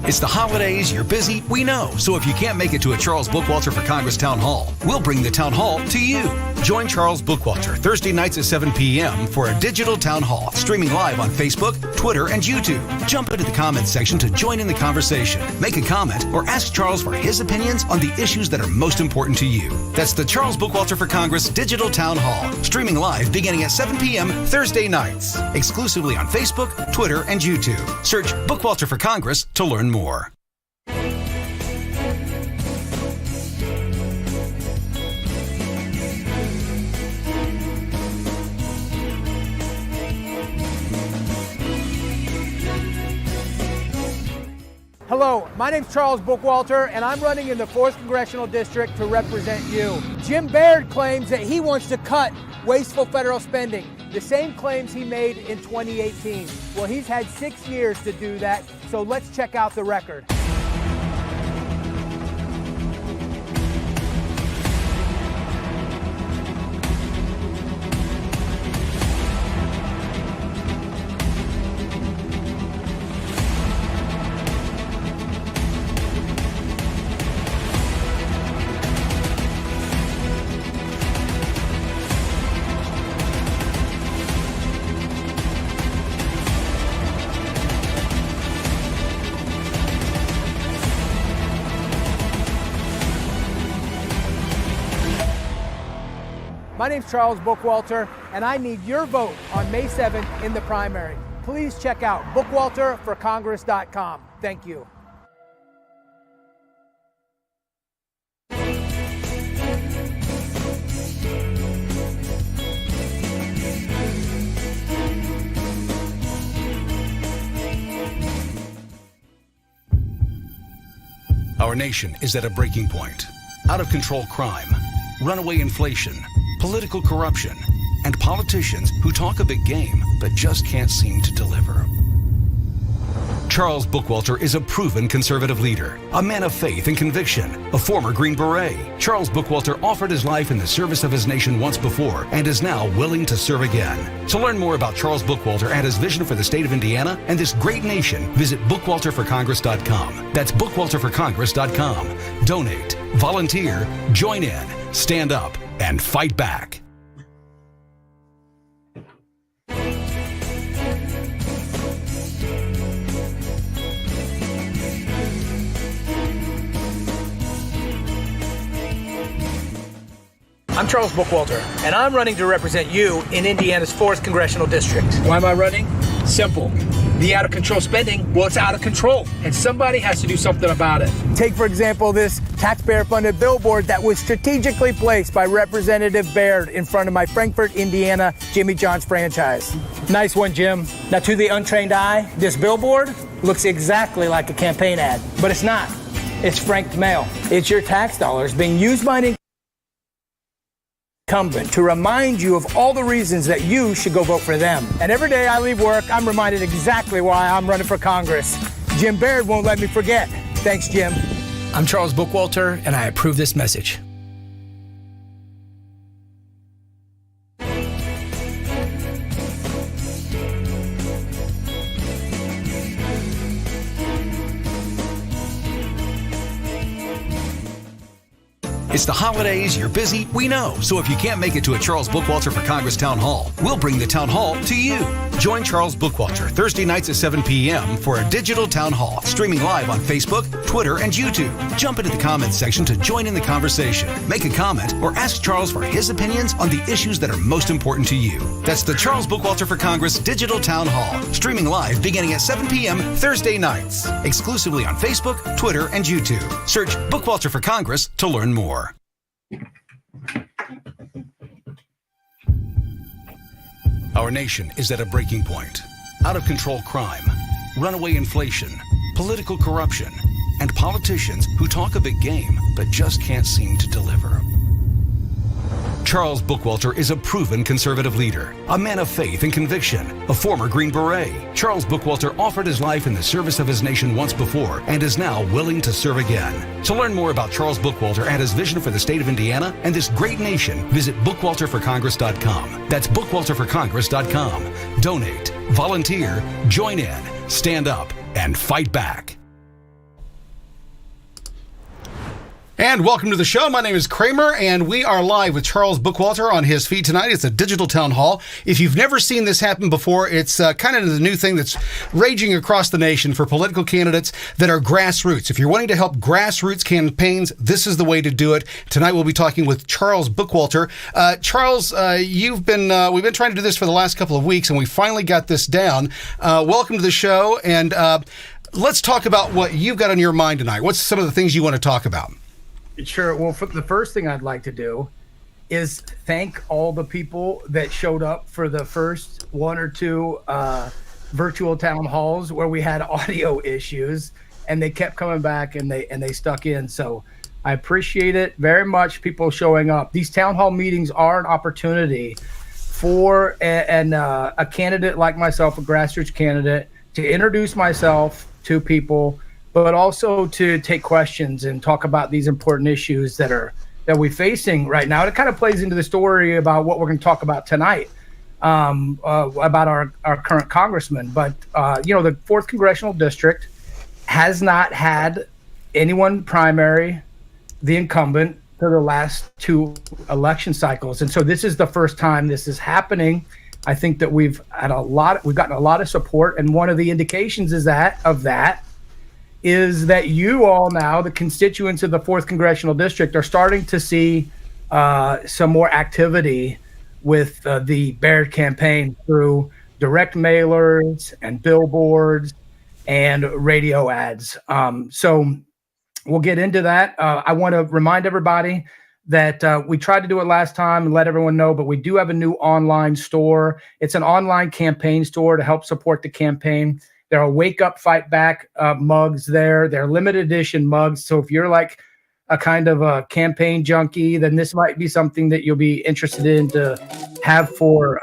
It's the holidays, you're busy, we know. So if you can't make it to a Charles Bookwalter for Congress Town Hall, we'll bring the Town Hall to you. Join Charles Bookwalter Thursday nights at 7 p.m. for a digital town hall, streaming live on Facebook, Twitter, and YouTube. Jump into the comments section to join in the conversation. Make a comment or ask Charles for his opinions on the issues that are most important to you. That's the Charles Bookwalter for Congress Digital Town Hall, streaming live beginning at 7 p.m. Thursday nights. Exclusively on Facebook, Twitter, and YouTube. Search Bookwalter for Congress to learn more. Hello, my name's Charles Bookwalter, and I'm running in the 4th Congressional District to represent you. Jim Baird claims that he wants to cut wasteful federal spending, the same claims he made in 2018. Well, he's had 6 years to do that, so let's check out the record. My name's Charles Bookwalter, and I need your vote on May 7th in the primary. Please check out bookwalterforcongress.com. Thank you. Our nation is at a breaking point. Out of control crime, runaway inflation, political corruption, and politicians who talk a big game but just can't seem to deliver. Charles Bookwalter is a proven conservative leader, a man of faith and conviction, a former Green Beret. Charles Bookwalter offered his life in the service of his nation once before and is now willing to serve again. To learn more about Charles Bookwalter and his vision for the state of Indiana and this great nation, visit bookwalterforcongress.com. That's bookwalterforcongress.com. Donate, volunteer, join in, stand up, and fight back. I'm Charles Bookwalter, and I'm running to represent you in Indiana's 4th Congressional District. Why am I running? Simple. The out-of-control spending, well, it's out of control, and somebody has to do something about it. Take, for example, this taxpayer-funded billboard that was strategically placed by Representative Baird in front of my Frankfort, Indiana, Jimmy John's franchise. Nice one, Jim. Now, to the untrained eye, this billboard looks exactly like a campaign ad, but it's not. It's franked mail. It's your tax dollars being used by an incumbent to remind you of all the reasons that you should go vote for them. And every day I leave work, I'm reminded exactly why I'm running for Congress. Jim Baird won't let me forget. Thanks, Jim. I'm Charles Bookwalter, and I approve this message. It's the holidays, you're busy, we know. So if you can't make it to a Charles Bookwalter for Congress Town Hall, we'll bring the Town Hall to you. Join Charles Bookwalter Thursday nights at 7 p.m. for a digital town hall, streaming live on Facebook, Twitter, and YouTube. Jump into the comments section to join in the conversation. Make a comment or ask Charles for his opinions on the issues that are most important to you. That's the Charles Bookwalter for Congress Digital Town Hall, streaming live beginning at 7 p.m. Thursday nights. Exclusively on Facebook, Twitter, and YouTube. Search Bookwalter for Congress to learn more. Our nation is at a breaking point. Out of control crime, runaway inflation, political corruption, and politicians who talk a big game but just can't seem to deliver. Charles Bookwalter is a proven conservative leader, a man of faith and conviction, a former Green Beret. Charles Bookwalter offered his life in the service of his nation once before and is now willing to serve again. To learn more about Charles Bookwalter and his vision for the state of Indiana and this great nation, visit bookwalterforcongress.com. That's bookwalterforcongress.com. Donate, volunteer, join in, stand up, and fight back. And welcome to the show. My name is Kramer, and we are live with Charles Bookwalter on his feed tonight. It's a digital town hall. If you've never seen this happen before, it's kind of the new thing that's raging across the nation for political candidates that are grassroots. If you're wanting to help grassroots campaigns, this is the way to do it. Tonight we'll be talking with Charles Bookwalter. Charles, we've been trying to do this for the last couple of weeks, and we finally got this down. Welcome to the show, and let's talk about what you've got on your mind tonight. What's some of the things you want to talk about? Sure. Well, the first thing I'd like to do is thank all the people that showed up for the first one or two virtual town halls where we had audio issues, and they kept coming back and they stuck in. So I appreciate it very much, people showing up. These town hall meetings are an opportunity for a candidate like myself, a grassroots candidate, to introduce myself to people, but also to take questions and talk about these important issues that we're facing right now. It kind of plays into the story about what we're going to talk about tonight, about our current congressman. But the 4th Congressional District has not had anyone primary the incumbent for the last 2 election cycles, and so this is the first time this is happening. I think that we've gotten a lot of support, and one of the indications is that you all now, the constituents of the 4th Congressional District, are starting to see some more activity with the Baird campaign through direct mailers and billboards and radio ads. So we'll get into that. I want to remind everybody that we tried to do it last time and let everyone know, but we do have a new online store. It's an online campaign store to help support the campaign. There are Wake Up, Fight Back mugs there. They're limited edition mugs. So if you're like a kind of a campaign junkie, then this might be something that you'll be interested in to have for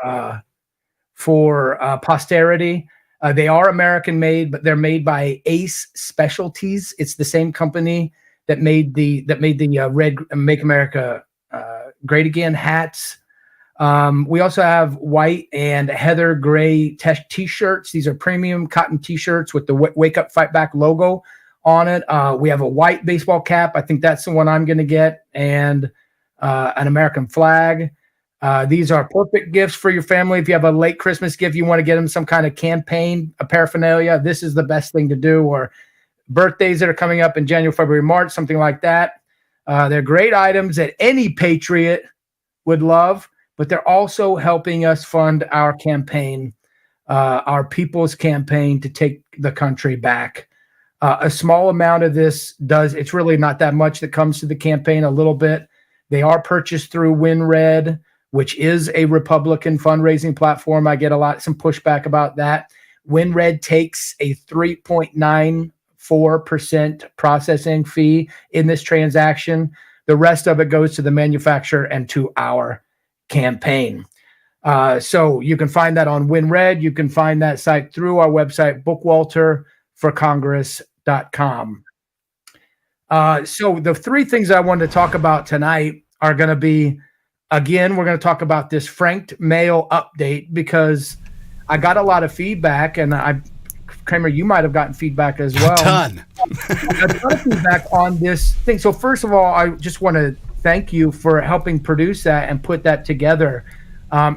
posterity. They are American made, but they're made by Ace Specialties. It's the same company that made the red Make America Great Again hats. We also have white and heather gray t-shirts. These are premium cotton t-shirts with the Wake Up Fight Back logo on it. We have a white baseball cap. I think that's the one I'm going to get, and an American flag. These are perfect gifts for your family. If you have a late Christmas gift, you want to get them some kind of campaign paraphernalia, this is the best thing to do. Or birthdays that are coming up in January, February, March, something like that. They're great items that any patriot would love, but they're also helping us fund our campaign, our people's campaign to take the country back. A small amount of this it's really not that much that comes to the campaign, a little bit. They are purchased through WinRed, which is a Republican fundraising platform. I get some pushback about that. WinRed takes a 3.94% processing fee in this transaction. The rest of it goes to the manufacturer and to our campaign. So you can find that on WinRed. You can find that site through our website, bookwalterforcongress.com. So the 3 things I wanted to talk about tonight are going to be, again, we're going to talk about this franked mail update, because I got a lot of feedback, and Kramer, you might have gotten feedback as well. A ton. A ton of feedback on this thing. So first of all, I just want to thank you for helping produce that and put that together.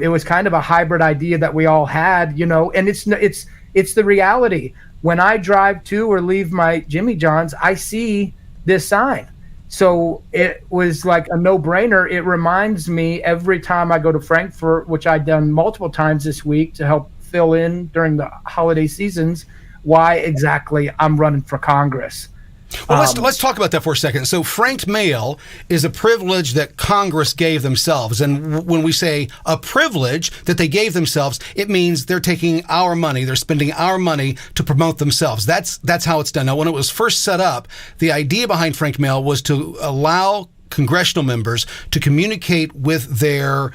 It was kind of a hybrid idea that we all had, and it's the reality. When I drive to or leave my Jimmy John's, I see this sign. So it was like a no-brainer. It reminds me every time I go to Frankfurt, which I've done multiple times this week to help fill in during the holiday seasons, why exactly I'm running for Congress. Well, let's talk about that for a second. So franked mail is a privilege that Congress gave themselves. And when we say a privilege that they gave themselves, it means they're taking our money, they're spending our money to promote themselves. That's how it's done. Now, when it was first set up, the idea behind franked mail was to allow congressional members to communicate with their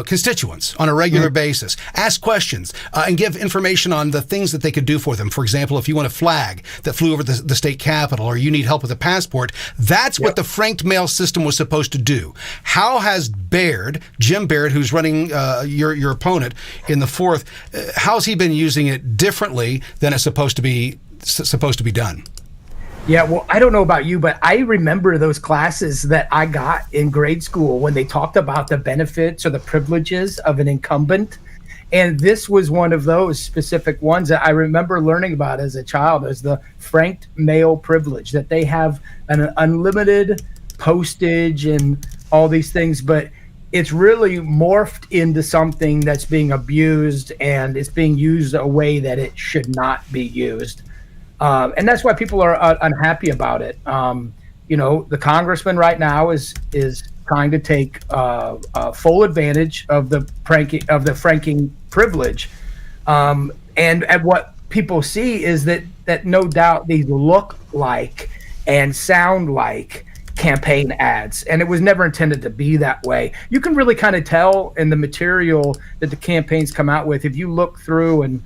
constituents on a regular basis, ask questions, and give information on the things that they could do for them. For example, if you want a flag that flew over the state capitol, or you need help with a passport, that's what the franked mail system was supposed to do. How has Jim Baird, who's running your opponent in the 4th, how's he been using it differently than it's supposed to be done? Yeah, well, I don't know about you, but I remember those classes that I got in grade school when they talked about the benefits or the privileges of an incumbent. And this was one of those specific ones that I remember learning about as a child, as the franked mail privilege, that they have an unlimited postage and all these things, but it's really morphed into something that's being abused, and it's being used a way that it should not be used. And that's why people are unhappy about it. The congressman right now is trying to take full advantage of the franking privilege, and what people see is that no doubt these look like and sound like campaign ads, and it was never intended to be that way. You can really kind of tell in the material that the campaigns come out with if you look through and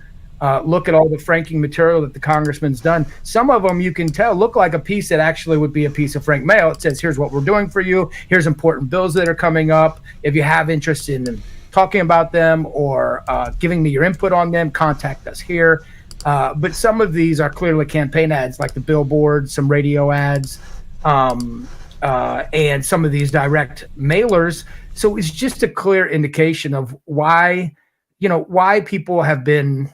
look at all the franking material that the congressman's done. Some of them you can tell look like a piece that actually would be a piece of frank mail. It says, here's what we're doing for you. Here's important bills that are coming up. If you have interest in talking about them or giving me your input on them, contact us here. But some of these are clearly campaign ads, like the billboards, some radio ads, and some of these direct mailers. So it's just a clear indication of why people have been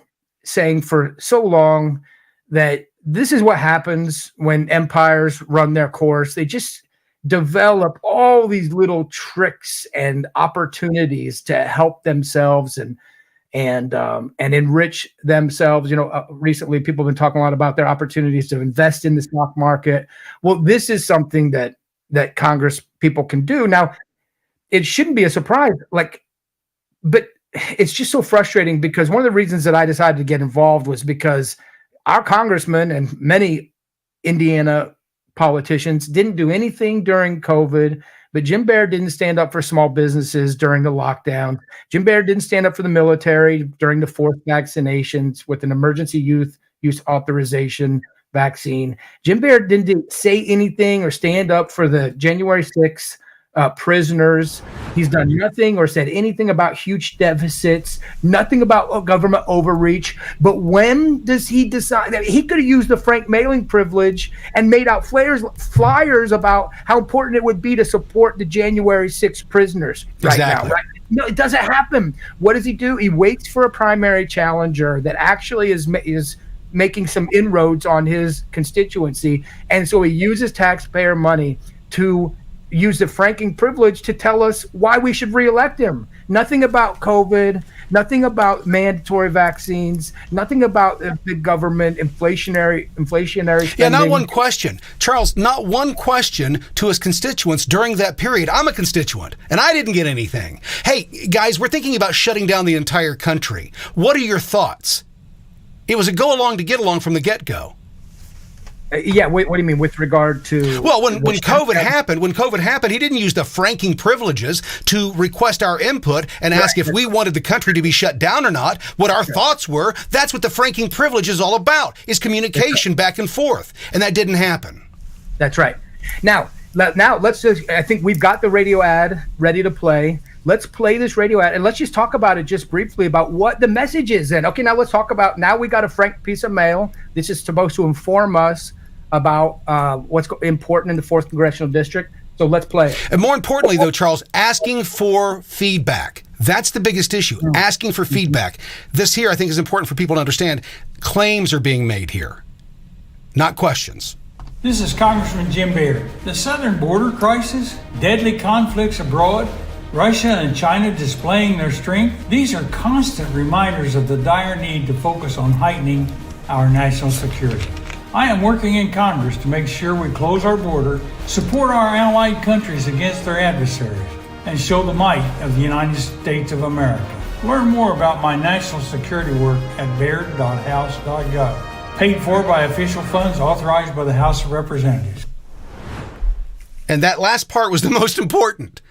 saying for so long that this is what happens when empires run their course. They just develop all these little tricks and opportunities to help themselves and enrich themselves. Recently people have been talking a lot about their opportunities to invest in the stock market. Well, this is something that Congress people can do. Now, it shouldn't be a surprise, but it's just so frustrating, because one of the reasons that I decided to get involved was because our congressman and many Indiana politicians didn't do anything during COVID, but Jim Baird didn't stand up for small businesses during the lockdown. Jim Baird didn't stand up for the military during the forced vaccinations with an emergency use authorization vaccine. Jim Baird didn't say anything or stand up for the January 6th prisoners. He's done nothing or said anything about huge deficits, nothing about government overreach. But when does he decide that he could have used the frank mailing privilege and made out flyers about how important it would be to support the January 6th prisoners right now? Right? No, it doesn't happen. What does he do? He waits for a primary challenger that actually is making some inroads on his constituency. And so he uses taxpayer money to use the franking privilege to tell us why we should reelect him. Nothing about COVID, nothing about mandatory vaccines, nothing about the government inflationary spending. Yeah, not one question. Charles, not one question to his constituents during that period. I'm a constituent, and I didn't get anything. Hey, guys, we're thinking about shutting down the entire country. What are your thoughts? It was a go along to get along from the get-go. Yeah, what do you mean with regard to? Well, when COVID happened, he didn't use the franking privileges to request our input and ask if we wanted the country to be shut down or not, what our thoughts were. That's what the franking privilege is all about, is communication back and forth. And that didn't happen. That's right. Now let's just, I think we've got the radio ad ready to play. Let's play this radio ad and let's just talk about it just briefly about what the message is. And okay, now let's talk about, now we got a frank piece of mail. This is supposed to inform us about what's important in the 4th Congressional District. So let's play it. And more importantly, though, Charles, asking for feedback. That's the biggest issue, asking for feedback. This here, I think, is important for people to understand. Claims are being made here, not questions. This is Congressman Jim Baird. The southern border crisis, deadly conflicts abroad, Russia and China displaying their strength, these are constant reminders of the dire need to focus on heightening our national security. I am working in Congress to make sure we close our border, support our allied countries against their adversaries, and show the might of the United States of America. Learn more about my national security work at baird.house.gov. Paid for by official funds authorized by the House of Representatives. And that last part was the most important.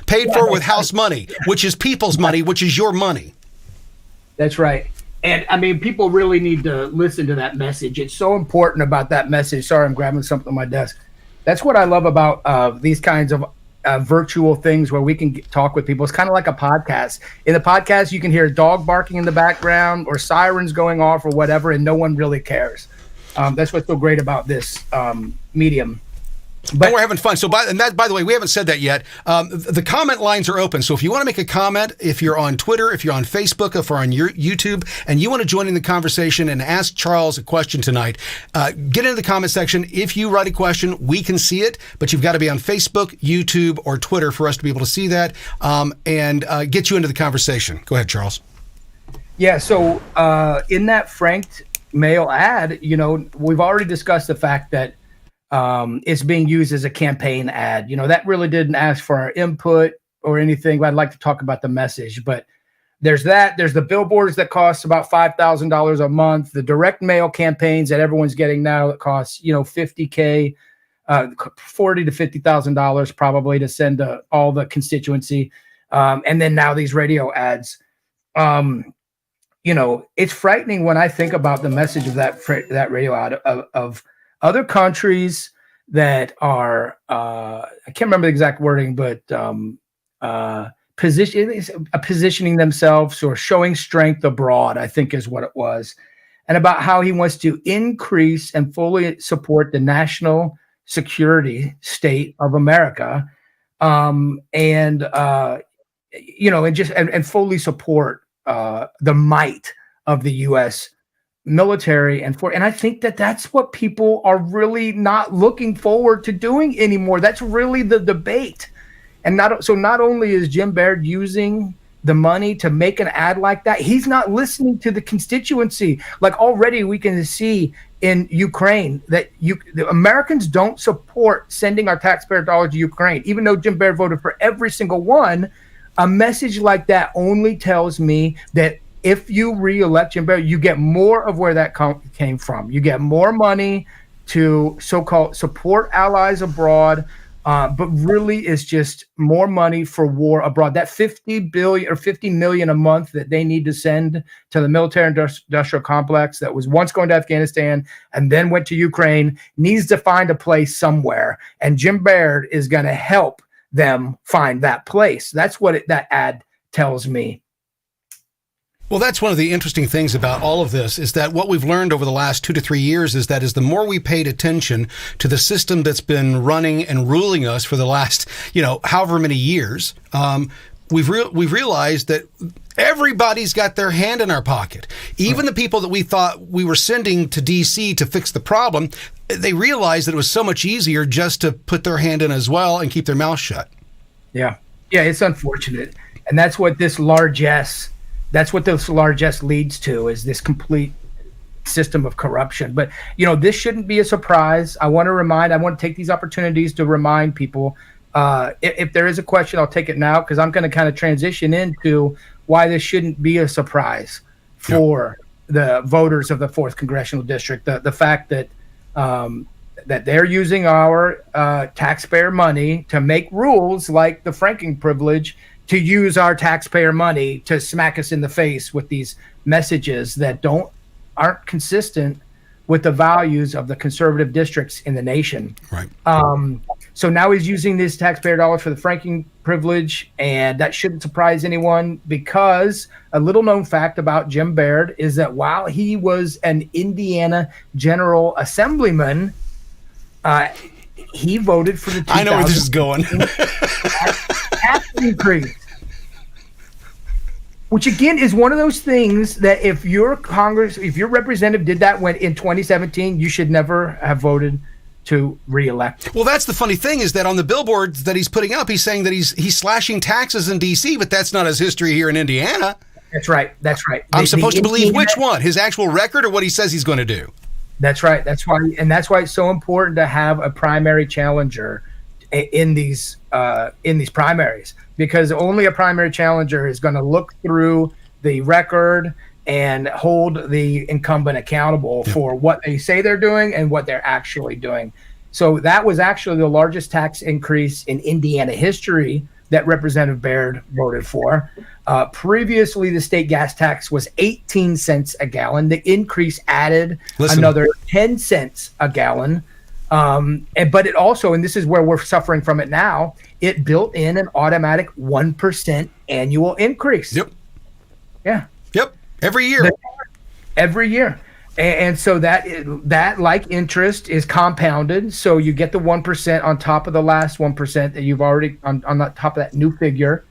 Paid for with House money, which is people's money, which is your money. That's right. And I mean, people really need to listen to that message. It's so important about that message. Sorry, I'm grabbing something on my desk. That's what I love about these kinds of virtual things where we can talk with people. It's kind of like a podcast. In the podcast, you can hear a dog barking in the background or sirens going off or whatever, and no one really cares. That's what's so great about this medium. But we're having fun. So, by the way, we haven't said that yet. The comment lines are open. So if you want to make a comment, if you're on Twitter, if you're on Facebook, if you're on your YouTube, and you want to join in the conversation and ask Charles a question tonight, get into the comment section. If you write a question, we can see it, but you've got to be on Facebook, YouTube, or Twitter for us to be able to see that and get you into the conversation. Go ahead, Charles. Yeah, so in that franked mail ad, we've already discussed the fact that it's being used as a campaign ad. That really didn't ask for our input or anything, but I'd like to talk about the message. But there's that. There's the billboards that cost about $5,000 a month. The direct mail campaigns that everyone's getting now that costs, $50K, $40,000 to $50,000 probably to send to all the constituency. And then now these radio ads. It's frightening when I think about the message of that radio ad of other countries that are, I can't remember the exact wording, but positioning themselves or showing strength abroad, I think is what it was. And about how he wants to increase and fully support the national security state of America. And fully support the might of the U.S. military and I think that's what people are really not looking forward to doing anymore. That's really the debate. And not only is Jim Baird using the money to make an ad like that, he's not listening to the constituency. Like already we can see in Ukraine that the Americans don't support sending our taxpayer dollars to Ukraine, even though Jim Baird voted for every single one. A message like that only tells me that if you re-elect Jim Baird, you get more of where that came from. You get more money to so-called support allies abroad, but really is just more money for war abroad. That $50 billion or $50 million a month that they need to send to the military industrial complex that was once going to Afghanistan and then went to Ukraine needs to find a place somewhere. And Jim Baird is going to help them find that place. That's what that ad tells me. Well, that's one of the interesting things about all of this is that what we've learned over the last 2 to 3 years is that the more we paid attention to the system that's been running and ruling us for the last, however many years, we've realized that everybody's got their hand in our pocket. Even the people that we thought we were sending to D.C. to fix the problem, they realized that it was so much easier just to put their hand in as well and keep their mouth shut. Yeah, it's unfortunate. And that's what this largesse leads to, is this complete system of corruption. But, this shouldn't be a surprise. I want to take these opportunities to remind people, if there is a question, I'll take it now, because I'm going to kind of transition into why this shouldn't be a surprise for the voters of the 4th Congressional District. The fact that that they're using our taxpayer money to make rules like the franking privilege, to use our taxpayer money to smack us in the face with these messages that aren't consistent with the values of the conservative districts in the nation. Right. So now he's using this taxpayer dollars for the franking privilege, and that shouldn't surprise anyone, because a little known fact about Jim Baird is that while he was an Indiana General Assemblyman, he voted for the 2000 I know where this is going. tax increase. Which again is one of those things that if your representative did that in 2017, you should never have voted to re-elect. Well, that's the funny thing, is that on the billboards that he's putting up, he's saying that he's slashing taxes in D.C., but that's not his history here in Indiana. That's right. I'm supposed to believe which one? His actual record or what he says he's going to do? That's right. That's why it's so important to have a primary challenger in these primaries, because only a primary challenger is going to look through the record and hold the incumbent accountable for what they say they're doing and what they're actually doing. So that was actually the largest tax increase in Indiana history that Representative Baird voted for. Previously, the state gas tax was 18 cents a gallon. The increase added another 10 cents a gallon. But it also, and this is where we're suffering from it now, it built in an automatic 1% annual increase. Yep. Yeah. Yep. Every year. Every year. And so that like interest is compounded. So you get the 1% on top of the last 1% that you've already on the top of that new figure.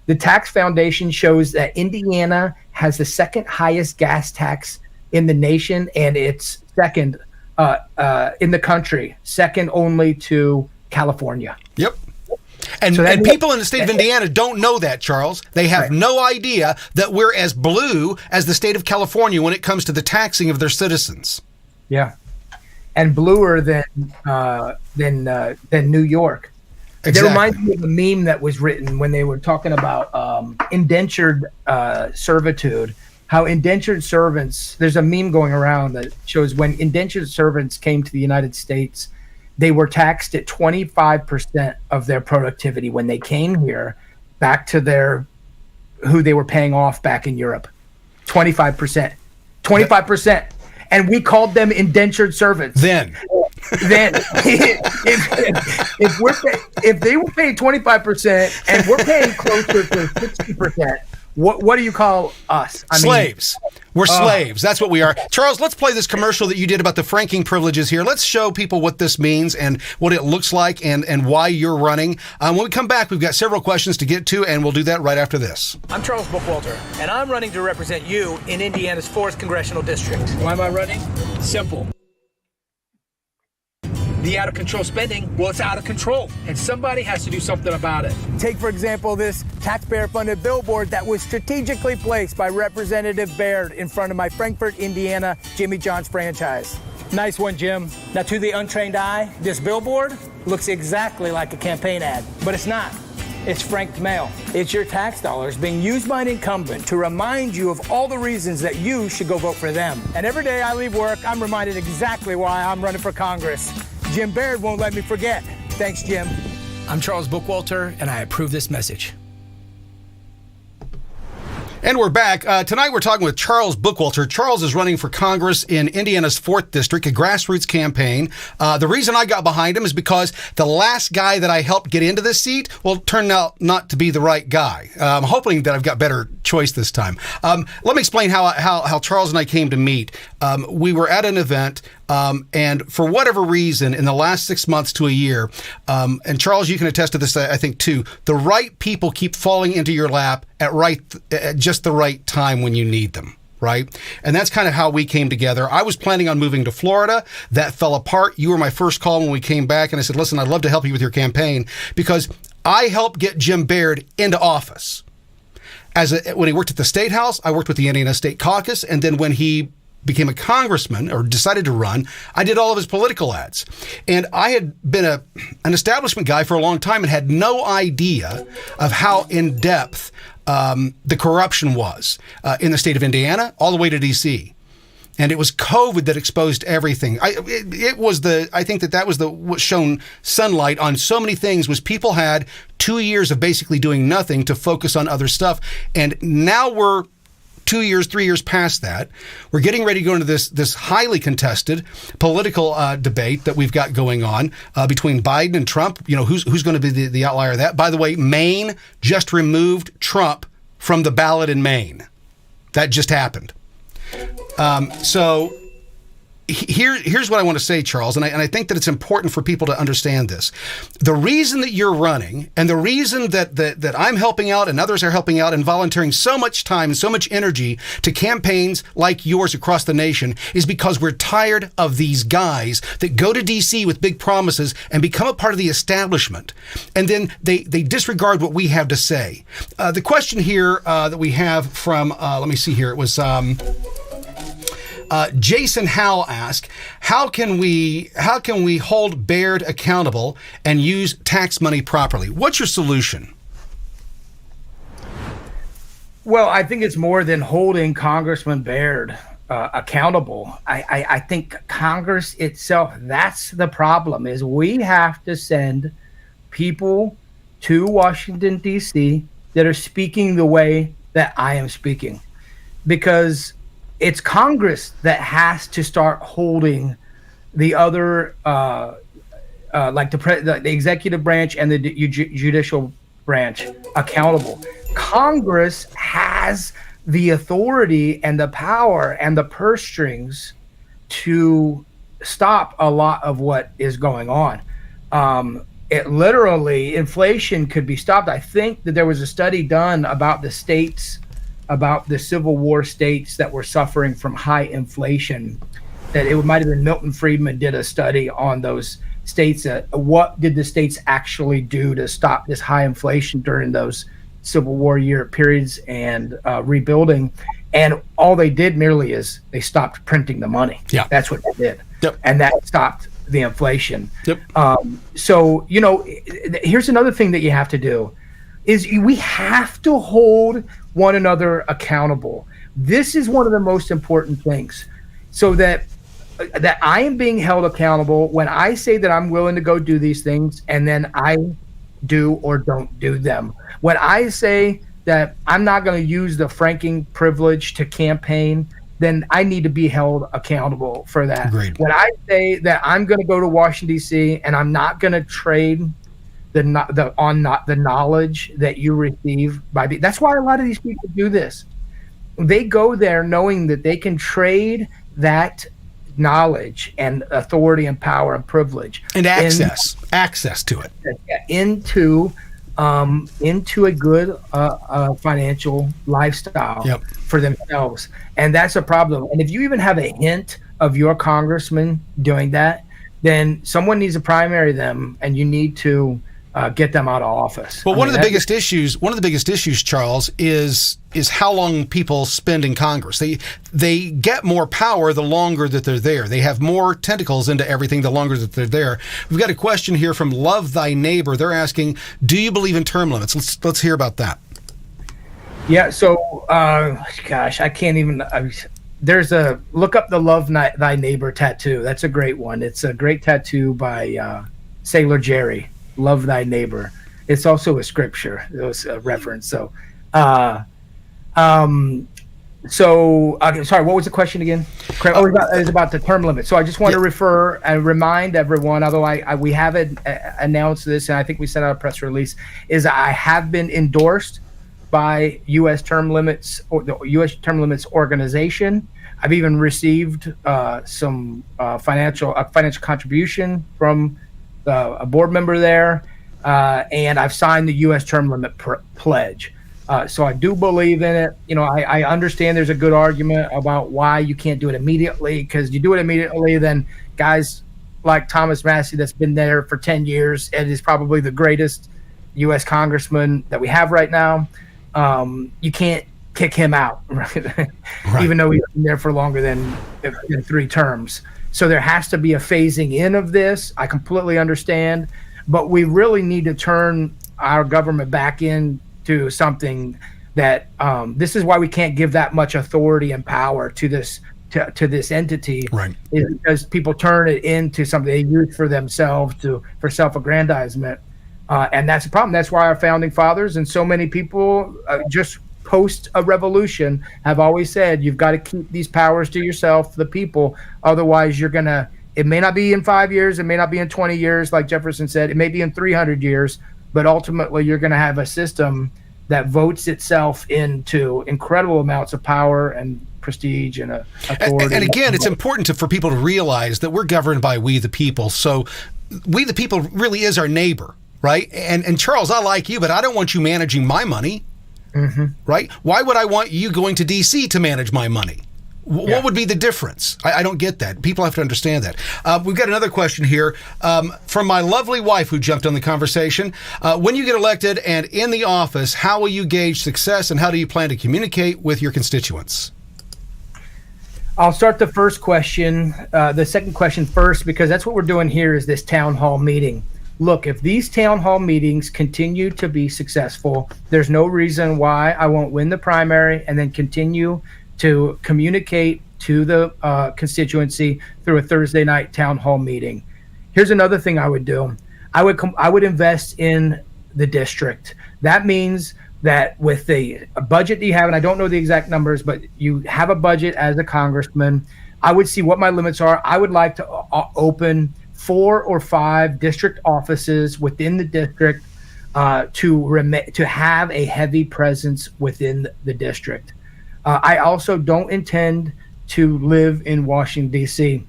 The tax foundation shows that Indiana has the second highest gas tax in the nation, and it's second in the country, second only to California. Yep. And people in the state of Indiana don't know that, Charles. They have no idea that we're as blue as the state of California when it comes to the taxing of their citizens. Yeah, and bluer than New York. Exactly. It reminds me of a meme that was written when they were talking about indentured servitude. How indentured servants, there's a meme going around that shows when indentured servants came to the United States, they were taxed at 25% of their productivity when they came here back to who they were paying off back in Europe. 25%. 25%. And we called them indentured servants. Then if they were paying 25% and we're paying closer to 60%, what do you call us? Slaves. We're slaves. That's what we are. Charles, let's play this commercial that you did about the franking privileges here. Let's show people what this means and what it looks like and why you're running. When we come back, we've got several questions to get to, and we'll do that right after this. I'm Charles Bookwalter, and I'm running to represent you in Indiana's 4th Congressional District. Why am I running? Simple. The out-of-control spending, well, it's out of control, and somebody has to do something about it. Take, for example, this taxpayer-funded billboard that was strategically placed by Representative Baird in front of my Frankfort, Indiana, Jimmy John's franchise. Nice one, Jim. Now, to the untrained eye, this billboard looks exactly like a campaign ad, but it's not. It's franked mail. It's your tax dollars being used by an incumbent to remind you of all the reasons that you should go vote for them. And every day I leave work, I'm reminded exactly why I'm running for Congress. Jim Baird won't let me forget. Thanks, Jim. I'm Charles Bookwalter, and I approve this message. And we're back. Tonight we're talking with Charles Bookwalter. Charles is running for Congress in Indiana's 4th District, a grassroots campaign. The reason I got behind him is because the last guy that I helped get into this seat, well, turned out not to be the right guy. I'm hoping that I've got better choice this time. Let me explain how Charles and I came to meet. We were at an event, and for whatever reason, in the last 6 months to a year, and Charles, you can attest to this, I think, too, the right people keep falling into your lap at just the right time when you need them, right? And that's kind of how we came together. I was planning on moving to Florida. That fell apart. You were my first call when we came back, and I said, listen, I'd love to help you with your campaign because I helped get Jim Baird into office. When he worked at the State House, I worked with the Indiana State Caucus, and then when he became a congressman or decided to run, I did all of his political ads. And I had been an establishment guy for a long time and had no idea of how in-depth the corruption was in the state of Indiana all the way to D.C. And it was COVID that exposed everything. I think that was what shone sunlight on so many things was people had 2 years of basically doing nothing to focus on other stuff. And now we're 2 years, 3 years past that. We're getting ready to go into this highly contested political debate that we've got going on between Biden and Trump. You know, who's going to be the outlier of that? By the way, Maine just removed Trump from the ballot in Maine. That just happened. So here's what I want to say, Charles, and I think that it's important for people to understand this. The reason that you're running and the reason that I'm helping out and others are helping out and volunteering so much time and so much energy to campaigns like yours across the nation is because we're tired of these guys that go to D.C. with big promises and become a part of the establishment. And then they disregard what we have to say. The question here that we have from, let me see here, it was... Jason Howell asked, how can we hold Baird accountable and use tax money properly? What's your solution? Well, I think it's more than holding Congressman Baird accountable. I think Congress itself, that's the problem, is we have to send people to Washington, D.C. that are speaking the way that I am speaking. Because it's Congress that has to start holding the other, like the executive branch and the judicial branch accountable. Congress has the authority and the power and the purse strings to stop a lot of what is going on. It literally, inflation could be stopped. I think that there was a study done about the states, about the Civil War states that were suffering from high inflation, that it might have been Milton Friedman did a study on those states. What did the states actually do to stop this high inflation during those Civil War year periods and rebuilding? And all they did merely is they stopped printing the money. Yeah. That's what they did. Yep. And that stopped the inflation. Yep. So, here's another thing that you have to do is we have to hold one another accountable. This is one of the most important things, so that I am being held accountable when I say that I'm willing to go do these things, and then I do or don't do them. When I say that I'm not going to use the franking privilege to campaign, then I need to be held accountable for that. Agreed. When I say that I'm going to go to Washington, D.C., and I'm not going to trade the knowledge that you receive that's why a lot of these people do this. They go there knowing that they can trade that knowledge and authority and power and privilege and access to it into a good financial lifestyle for themselves. And that's a problem. And if you even have a hint of your congressman doing that, then someone needs to primary them, and you need to get them out of office. Well, one of the biggest issues, Charles, is how long people spend in Congress. They get more power the longer that they're there. They have more tentacles into everything the longer that they're there. We've got a question here from Love Thy Neighbor. They're asking, do you believe in term limits? Let's hear about that. Yeah. So, I can't even. There's a look up the Love Thy Neighbor tattoo. That's a great one. It's a great tattoo by Sailor Jerry. Love thy neighbor. It's also a scripture. It was a reference. So, sorry, what was the question again? It was about the term limit. So I just want to refer and remind everyone, although we haven't announced this, and I think we sent out a press release, is I have been endorsed by U.S. Term Limits, or the U.S. Term Limits organization. I've even received some financial contribution from a board member there, and I've signed the U.S. term limit pledge. So I do believe in it. I understand there's a good argument about why you can't do it immediately, because you do it immediately, then guys like Thomas Massey, that's been there for 10 years and is probably the greatest U.S. congressman that we have right now. You can't kick him out, right? Even though he's been there for longer than 3 terms. So there has to be a phasing in of this. I completely understand, but we really need to turn our government back into something that this is why we can't give that much authority and power to this entity, right? Is because people turn it into something they use for themselves for self-aggrandizement, and that's a problem. That's why our founding fathers and so many people just post a revolution have always said you've got to keep these powers to yourself, the people. Otherwise, it may not be in 5 years, it may not be in 20 years, like Jefferson said, it may be in 300 years, but ultimately you're going to have a system that votes itself into incredible amounts of power and prestige and authority. And again, it's important for people to realize that we're governed by we the people. So we the people really is our neighbor, right? And Charles, I like you, but I don't want you managing my money. Mm-hmm. Right? Why would I want you going to D.C. to manage my money? What would be the difference? I don't get that. People have to understand that. We've got another question here from my lovely wife who jumped on the conversation. When you get elected and in the office, how will you gauge success, and how do you plan to communicate with your constituents? I'll start the first question, the second question first, because that's what we're doing here is this town hall meeting. Look, if these town hall meetings continue to be successful, there's no reason why I won't win the primary and then continue to communicate to the constituency through a Thursday night town hall meeting. Here's another thing I would do. I would invest in the district. That means that with the budget that you have, and I don't know the exact numbers, but you have a budget as a congressman, I would see what my limits are. I would like to open 4 or 5 district offices within the district to have a heavy presence within the district. I also don't intend to live in Washington, D.C.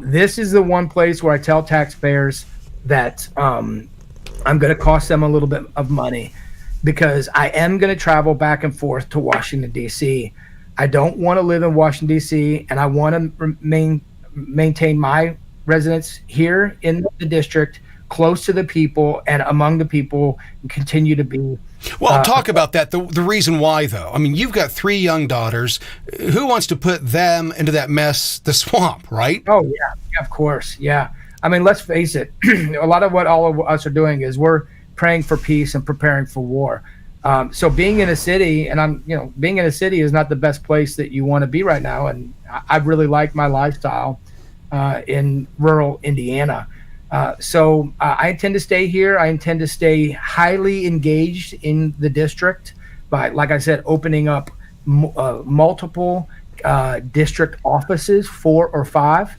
This is the one place where I tell taxpayers that I'm going to cost them a little bit of money, because I am going to travel back and forth to Washington, D.C. I don't want to live in Washington, D.C., and I want to maintain my residence here in the district, close to the people and among the people, and continue to be. Well, talk about that. The reason why, though. I mean, you've got 3 young daughters. Who wants to put them into that mess, the swamp, right? Oh, yeah, of course. Yeah. I mean, let's face it. A lot of what all of us are doing is we're praying for peace and preparing for war. So being in a city, and being in a city is not the best place that you want to be right now. And I really like my lifestyle in rural Indiana. So I intend to stay here. I intend to stay highly engaged in the district by, like I said, opening up multiple district offices, 4 or 5,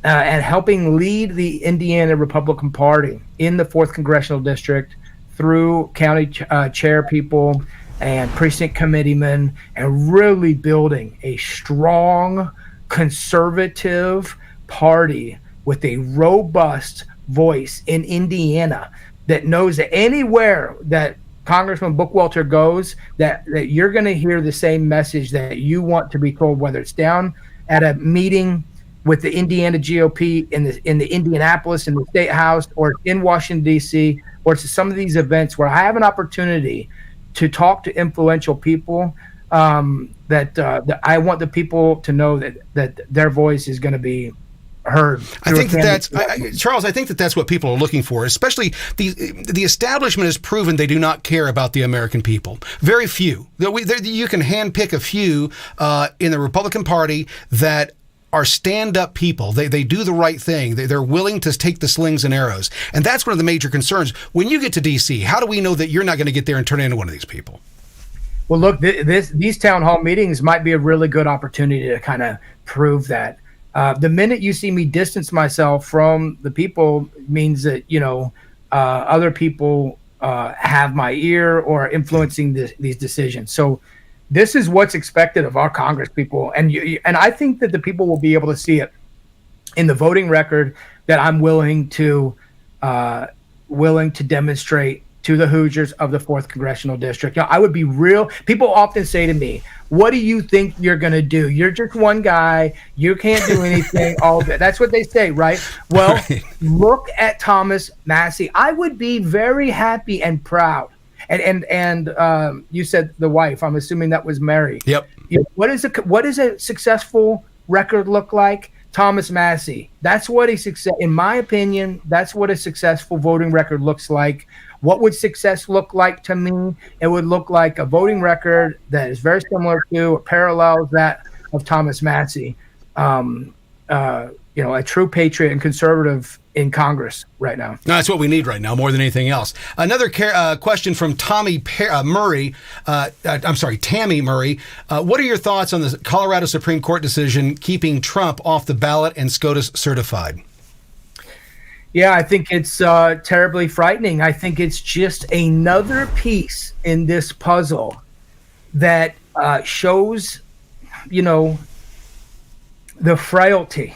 and helping lead the Indiana Republican Party in the 4th Congressional District through county chair people and precinct committeemen, and really building a strong conservative party with a robust voice in Indiana that knows that anywhere that Congressman Bookwalter goes, that you're going to hear the same message that you want to be told, whether it's down at a meeting with the Indiana GOP in the Indianapolis in the State House, or in Washington, D.C., or to some of these events where I have an opportunity to talk to influential people, that I want the people to know that their voice is going to be heard. I think that's Charles. I think that's what people are looking for. Especially the establishment has proven they do not care about the American people. Very few. You can handpick a few in the Republican Party that are stand-up people. They do the right thing. They're willing to take the slings and arrows. And that's one of the major concerns. When you get to D.C., how do we know that you're not going to get there and turn into one of these people? Well, look, these town hall meetings might be a really good opportunity to kind of prove that. The minute you see me distance myself from the people means that, other people have my ear or are influencing these decisions. So this is what's expected of our Congress people. And I think that the people will be able to see it in the voting record that I'm willing to demonstrate to the Hoosiers of the 4th Congressional District. I would be real. People often say to me, what do you think you're going to do? You're just one guy. You can't do anything. All that. That's what they say, right? Well, right. Look at Thomas Massie. I would be very happy and proud. And you said the wife. I'm assuming that was Mary. Yep. What does a successful record look like? Thomas Massie. That's what in my opinion, that's what a successful voting record looks like. What would success look like to me? It would look like a voting record that is very similar to or parallels that of Thomas Massie. A true patriot and conservative in Congress right now. No, that's what we need right now more than anything else. Another question from Tammy Murray. What are your thoughts on the Colorado Supreme Court decision keeping Trump off the ballot and SCOTUS certified? Yeah, I think it's terribly frightening. I think it's just another piece in this puzzle that shows, the frailty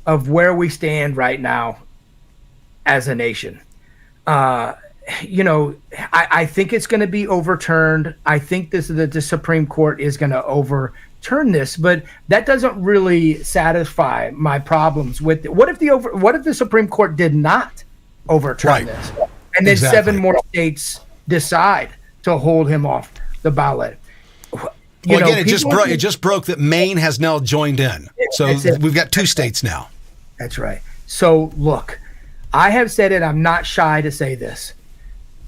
of where we stand right now as a nation. I think it's going to be overturned. I think the Supreme Court is going to overturn this, but that doesn't really satisfy my problems with it. What if the Supreme Court did not overturn this, and then 7 more states decide to hold him off the ballot? It just broke that Maine has now joined in. So we've got 2 states now. That's right. So look, I have said it. I'm not shy to say this.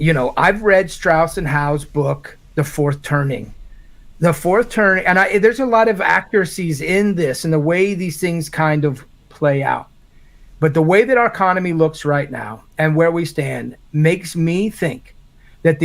I've read Strauss and Howe's book, The Fourth Turning. The Fourth Turning, and there's a lot of accuracies in this and the way these things kind of play out. But the way that our economy looks right now and where we stand makes me think that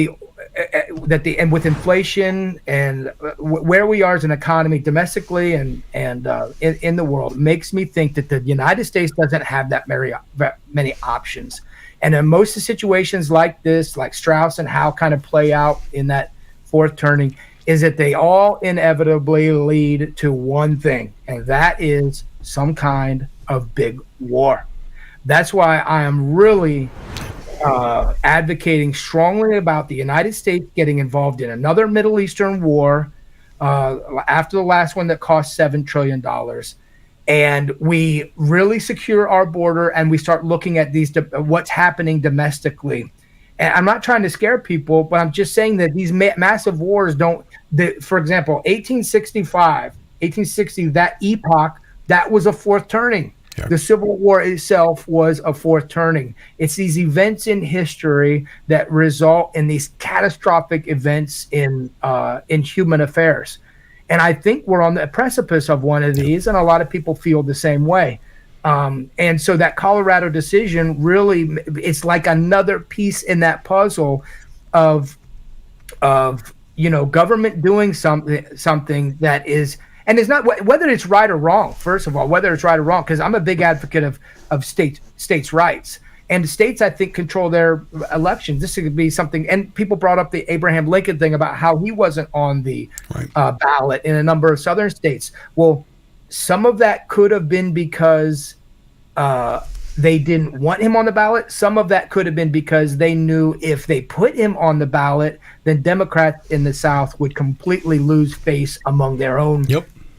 and with inflation and where we are as an economy domestically and in the world, makes me think that the United States doesn't have that many options. And in most of the situations like this, like Strauss and Howe kind of play out in that Fourth Turning, is that they all inevitably lead to one thing, and that is some kind of big war. That's why I am really advocating strongly about the United States getting involved in another Middle Eastern war after the last one that cost $7 trillion. And we really secure our border and we start looking at what's happening domestically. And I'm not trying to scare people, but I'm just saying that these massive wars for example, 1860, that epoch, that was a fourth turning. Yeah. The Civil War itself was a fourth turning. It's these events in history that result in these catastrophic events in human affairs. And I think we're on the precipice of one of these, and a lot of people feel the same way. And so that Colorado decision really, it's like another piece in that puzzle of government doing something that is, and it's not whether it's right or wrong. First of all, whether it's right or wrong, because I'm a big advocate of states' rights. And the states, I think, control their elections. This could be something, and people brought up the Abraham Lincoln thing about how he wasn't on the ballot in a number of southern states. Well, some of that could have been because they didn't want him on the ballot. Some of that could have been because they knew if they put him on the ballot, then Democrats in the South would completely lose face among their own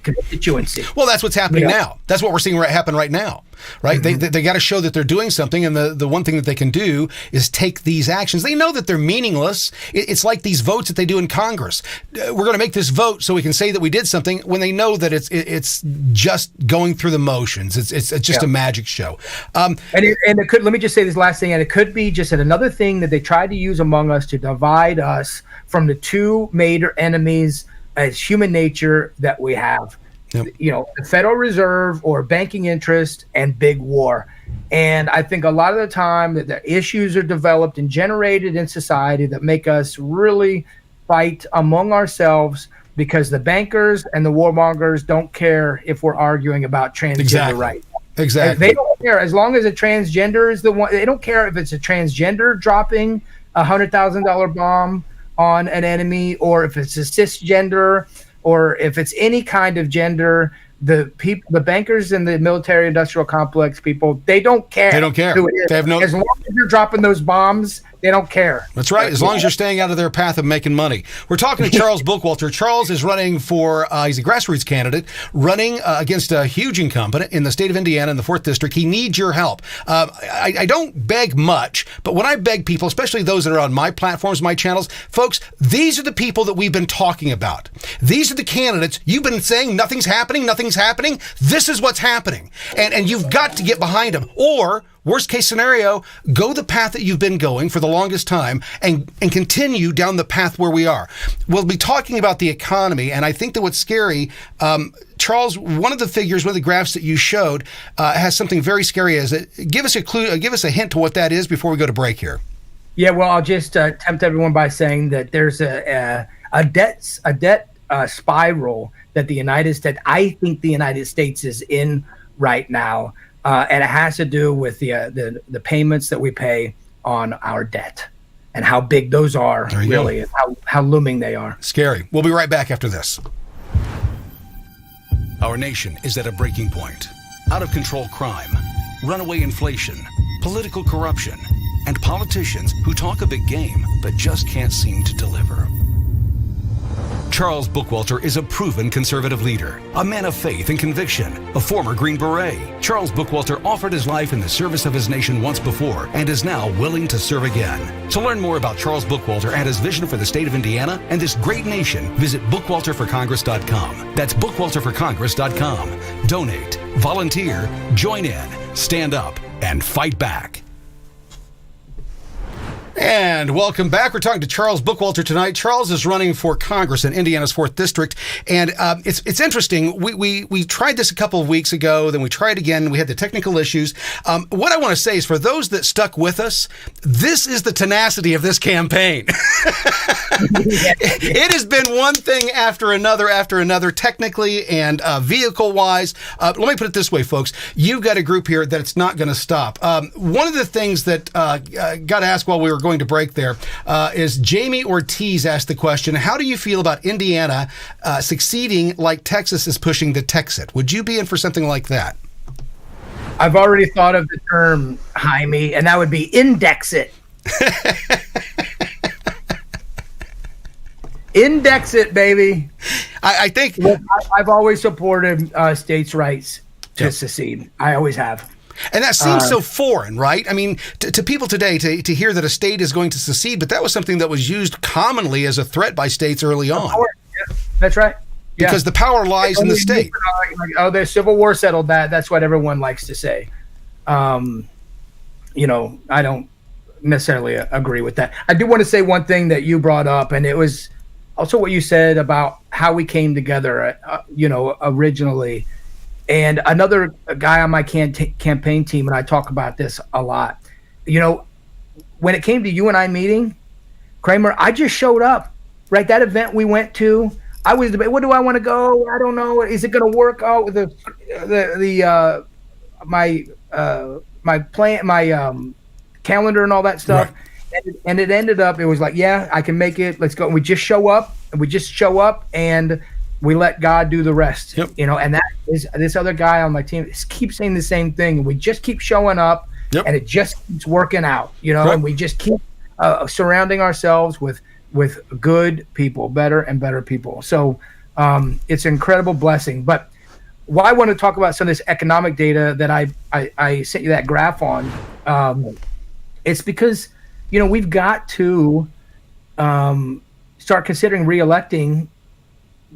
constituency. Well, that's what's happening now. That's what we're seeing happen right now, right? Mm-hmm. They got to show that they're doing something, and the one thing that they can do is take these actions. They know that they're meaningless. It's like these votes that they do in Congress. We're going to make this vote so we can say that we did something, when they know that it's just going through the motions. It's just a magic show. And it could. Let me just say this last thing, and it could be just another thing that they tried to use among us to divide us from the two major enemies as human nature that we have. Yep. The Federal Reserve or banking interest and big war. And I think a lot of the time that the issues are developed and generated in society that make us really fight among ourselves, because the bankers and the warmongers don't care if we're arguing about transgender rights. Exactly. They don't care as long as a transgender is the one. They don't care if it's a transgender dropping a $100,000 bomb on an enemy, or if it's a cisgender, or if it's any kind of gender. The bankers in the military-industrial complex people, they don't care. They don't care. Who it is. They have as long as you're dropping those bombs, they don't care. That's right. As long as you're staying out of their path of making money. We're talking to Charles Bookwalter. Charles is running for, he's a grassroots candidate, running against a huge incumbent in the state of Indiana in the 4th District. He needs your help. I don't beg much, but when I beg people, especially those that are on my platforms, my channels, folks, these are the people that we've been talking about. These are the candidates. You've been saying nothing's happening. This is what's happening. And you've got to get behind them. Or, worst case scenario, go the path that you've been going for the longest time and continue down the path where we are. We'll be talking about the economy, and I think that what's scary, Charles, one of the graphs that you showed has something very scary. Give us a clue, give us a hint to what that is before we go to break here. Yeah, well, I'll just tempt everyone by saying that there's a debt spiral that I think the United States is in right now, and it has to do with the payments that we pay on our debt and how big those are, really, and how looming they are. Scary. We'll be right back after this. Our nation is at a breaking point. Out of control crime, runaway inflation, political corruption, and politicians who talk a big game but just can't seem to deliver. Charles Bookwalter is a proven conservative leader, a man of faith and conviction, a former Green Beret. Charles Bookwalter offered his life in the service of his nation once before and is now willing to serve again. To learn more about Charles Bookwalter and his vision for the state of Indiana and this great nation, visit bookwalterforcongress.com. That's bookwalterforcongress.com. Donate, volunteer, join in, stand up, and fight back. And welcome back. We're talking to Charles Bookwalter tonight. Charles is running for Congress in Indiana's 4th District. And it's interesting. We tried this a couple of weeks ago. Then we tried again. We had the technical issues. What I want to say is, for those that stuck with us, this is the tenacity of this campaign. It has been one thing after another, technically and vehicle-wise. Let me put it this way, folks. You've got a group here that it's not going to stop. One of the things that got asked while we were going to break there, is Jamie Ortiz asked the question, how do you feel about Indiana succeeding like Texas is pushing the Texit? Would you be in for something like that? I've already thought of the term, Jaime, and that would be index it. Index it, baby. I think I've always supported states' rights to secede. I always have. And that seems so foreign, right? I mean, to people today, to hear that a state is going to secede, but that was something that was used commonly as a threat by states early on. Yeah, that's right. Yeah. Because the power lies in the state. The Civil War settled that. That's what everyone likes to say. I don't necessarily agree with that. I do want to say one thing that you brought up, and it was also what you said about how we came together, originally. And another guy on my campaign team, and I talk about this a lot, when it came to you and I meeting, Kramer, I just showed up, right? That event we went to, I was debating, what do I want to go? I don't know. Is it going to work out with my plan, my calendar and all that stuff? Right. And it ended up, it was like, yeah, I can make it. Let's go. And we just show up, and we let God do the rest. Yep. And that is this other guy on my team keeps saying the same thing, and we just keep showing up, and it just keeps working out. Right. And we just keep surrounding ourselves with good people, better and better people. So it's an incredible blessing. But why I want to talk about some of this economic data that I sent you that graph on, it's because, we've got to start considering reelecting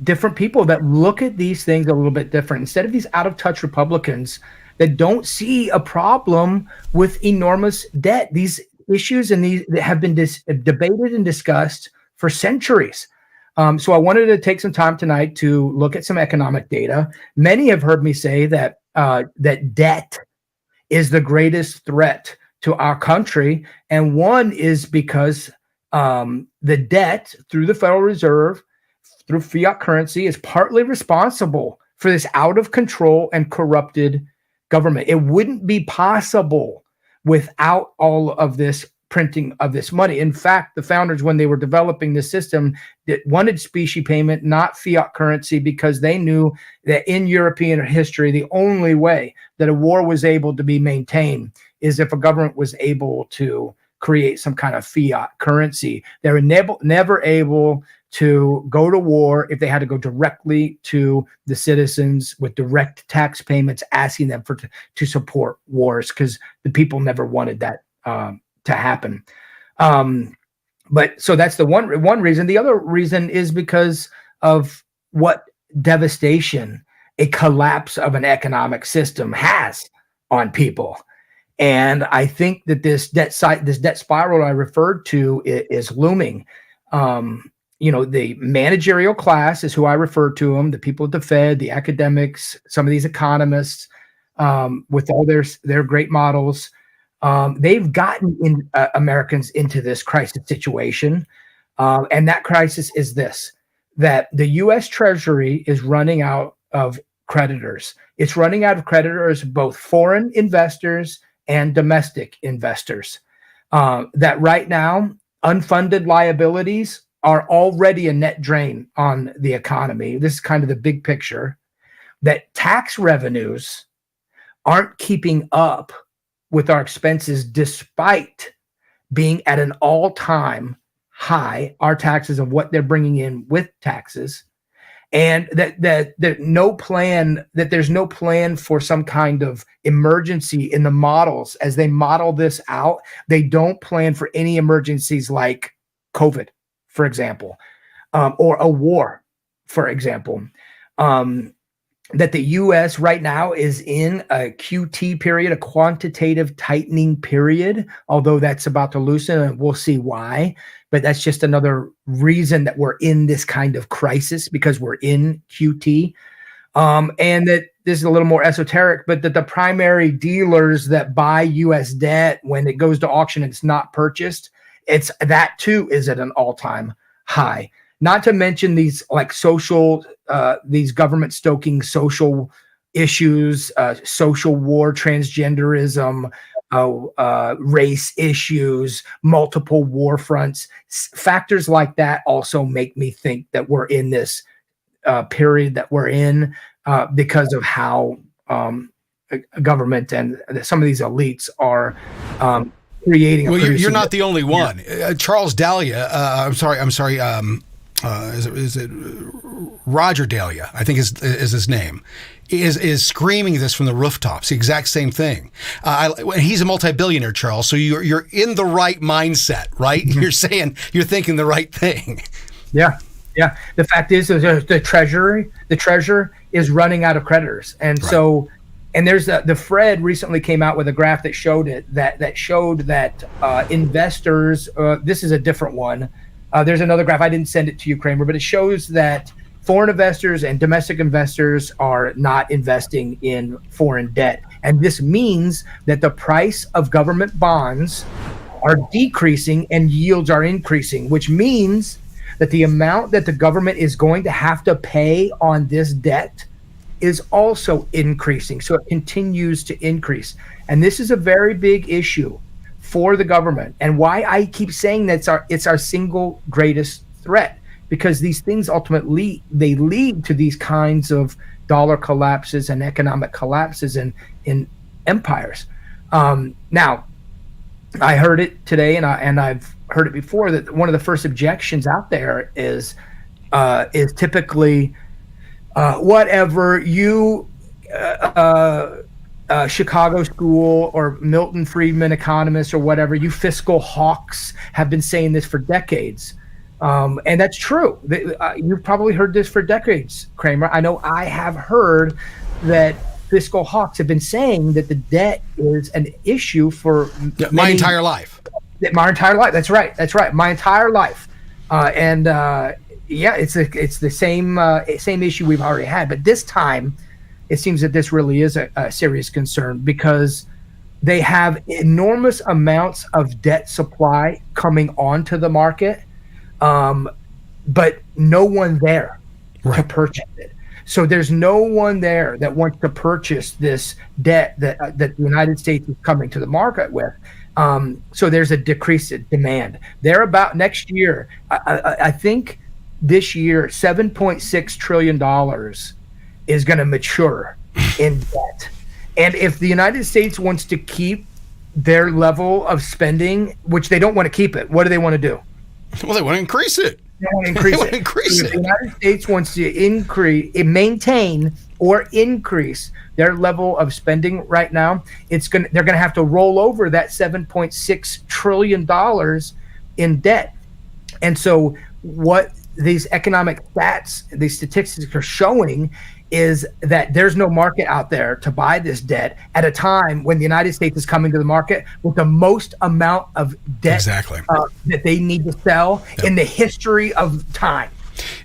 different people that look at these things a little bit different. Instead of these out-of-touch Republicans that don't see a problem with enormous debt. These issues and these that have been debated and discussed for centuries. So I wanted to take some time tonight to look at some economic data. Many have heard me say that that debt is the greatest threat to our country, and one is because the debt through the Federal Reserve, through fiat currency, is partly responsible for this out of control and corrupted government. It wouldn't be possible without all of this printing of this money. In fact, the founders, when they were developing this system, wanted specie payment, not fiat currency, because they knew that in European history, the only way that a war was able to be maintained is if a government was able to create some kind of fiat currency. They were never able to go to war if they had to go directly to the citizens with direct tax payments, asking them to support wars, because the people never wanted that to happen. But so that's the one reason. The other reason is because of what devastation a collapse of an economic system has on people. And I think that this debt spiral I referred to is looming. The managerial class is who I refer to them, the people at the Fed, the academics, some of these economists, with all their great models. They've gotten Americans into this crisis situation. And that crisis is this, that the U.S. Treasury is running out of creditors. It's running out of creditors, both foreign investors and domestic investors. That right now, unfunded liabilities are already a net drain on the economy. This is kind of the big picture, that tax revenues aren't keeping up with our expenses despite being at an all-time high, our taxes of what they're bringing in with taxes, and that there's no plan for some kind of emergency in the models. As they model this out, they don't plan for any emergencies like COVID, for example, or a war, for example. That the U.S. right now is in a QT period, a quantitative tightening period, although that's about to loosen, and we'll see why. But that's just another reason that we're in this kind of crisis, because we're in QT. And that this is a little more esoteric, but that the primary dealers that buy U.S. debt, when it goes to auction and it's not purchased, that too is at an all-time high. Not to mention these these government stoking social issues, social war, transgenderism, race issues, multiple war fronts. Factors like that also make me think that we're in this period that we're in because of how government and some of these elites are creating. Well, you're not the only one. Charles Dahlia. I'm sorry. Is it Roger Dahlia? I think is his name. Is screaming this from the rooftops. The exact same thing. He's a multi-billionaire, Charles. So you're in the right mindset, right? You're thinking the right thing. Yeah. The fact is, the treasurer is running out of creditors, and right. So. And there's the Fed recently came out with a graph that showed that investors. This is a different one. There's another graph. I didn't send it to you, Kramer, but it shows that foreign investors and domestic investors are not investing in foreign debt, and this means that the price of government bonds are decreasing and yields are increasing, which means that the amount that the government is going to have to pay on this debt is also increasing. So it continues to increase. And this is a very big issue for the government. And why I keep saying that it's our single greatest threat, because these things ultimately, they lead to these kinds of dollar collapses and economic collapses in empires. Now, I heard it today, and I've heard it before, that one of the first objections out there is typically, whatever you, Chicago school or Milton Friedman economists or whatever, you fiscal hawks have been saying this for decades. And that's true. You've probably heard this for decades, Kramer. I know I have heard that fiscal hawks have been saying that the debt is an issue for my entire life. My entire life. That's right. My entire life. Yeah, it's the same issue we've already had, but this time it seems that this really is a serious concern, because they have enormous amounts of debt supply coming onto the market, but no one there to purchase it. So there's no one there that wants to purchase this debt that the United States is coming to the market with. So there's a decrease in demand. They're about next year, I think. This year, $7.6 trillion is going to mature in debt. And if the United States wants to keep their level of spending, which they don't want to keep it, what do they want to do? Well, they want to increase it. They want to increase it. If the United States wants to maintain or increase their level of spending right now, they're going to have to roll over that $7.6 trillion in debt. And so what these economic stats, these statistics are showing is that there's no market out there to buy this debt at a time when the United States is coming to the market with the most amount of debt that they need to sell in the history of time.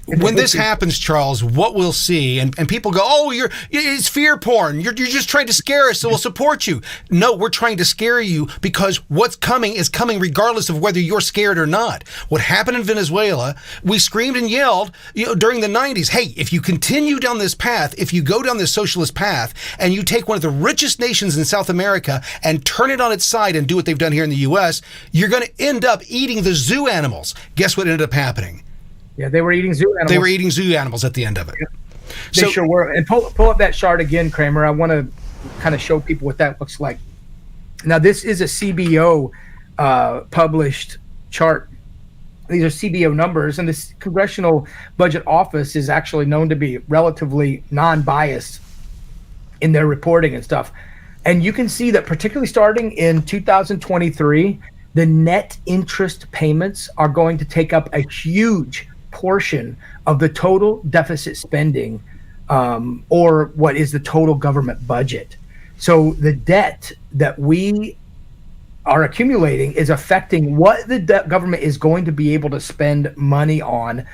When this happens, Charles, what we'll see, and people go, oh, it's fear porn. You're just trying to scare us, so we'll support you. No, we're trying to scare you because what's coming is coming regardless of whether you're scared or not. What happened in Venezuela, we screamed and yelled during the 90s, hey, if you continue down this path, if you go down this socialist path, and you take one of the richest nations in South America and turn it on its side and do what they've done here in the U.S., you're going to end up eating the zoo animals. Guess what ended up happening? Yeah, they were eating zoo animals. They were eating zoo animals at the end of it. Yeah. They sure were. And pull up that chart again, Kramer. I want to kind of show people what that looks like. Now, this is a CBO published chart. These are CBO numbers, and this Congressional Budget Office is actually known to be relatively non-biased in their reporting and stuff. And you can see that particularly starting in 2023, the net interest payments are going to take up a huge portion of the total deficit spending, or what is the total government budget. So the debt that we are accumulating is affecting what the government is going to be able to spend money on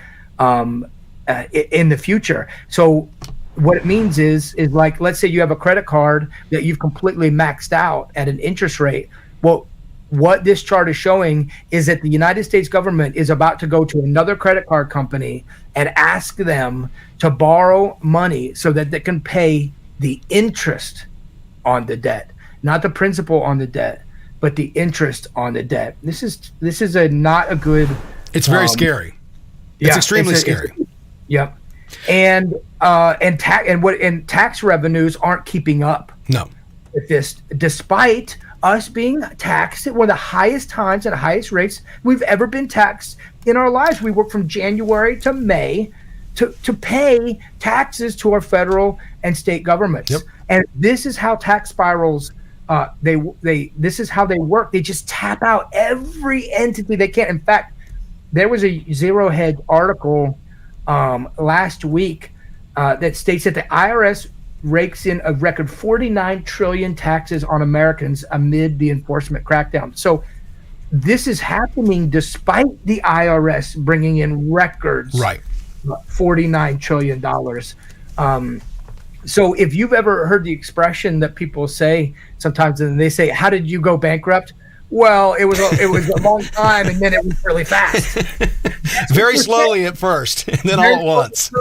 in the future. So what it means is like, let's say you have a credit card that you've completely maxed out at an interest rate. Well, what this chart is showing is that the United States government is about to go to another credit card company and ask them to borrow money so that they can pay the interest on the debt. not the principal on the debt, but the interest on the debt. This is not a good. It's very scary. It's extremely scary. Yep. And tax revenues aren't keeping up. No. With this, despite us being taxed at one of the highest times and the highest rates we've ever been taxed in our lives. We work from January to May to pay taxes to our federal and state governments. Yep. And this is how tax spirals this is how they work. They just tap out every entity they can. In fact, there was a Zero Hedge article last week that states that the IRS rakes in a record 49 trillion taxes on Americans amid the enforcement crackdown. So this is happening despite the IRS bringing in records, right? $49 trillion. So if you've ever heard the expression that people say sometimes, and they say, "How did you go bankrupt?" Well, it was a long time, and then it was really fast. Very slowly at first, and then all at once.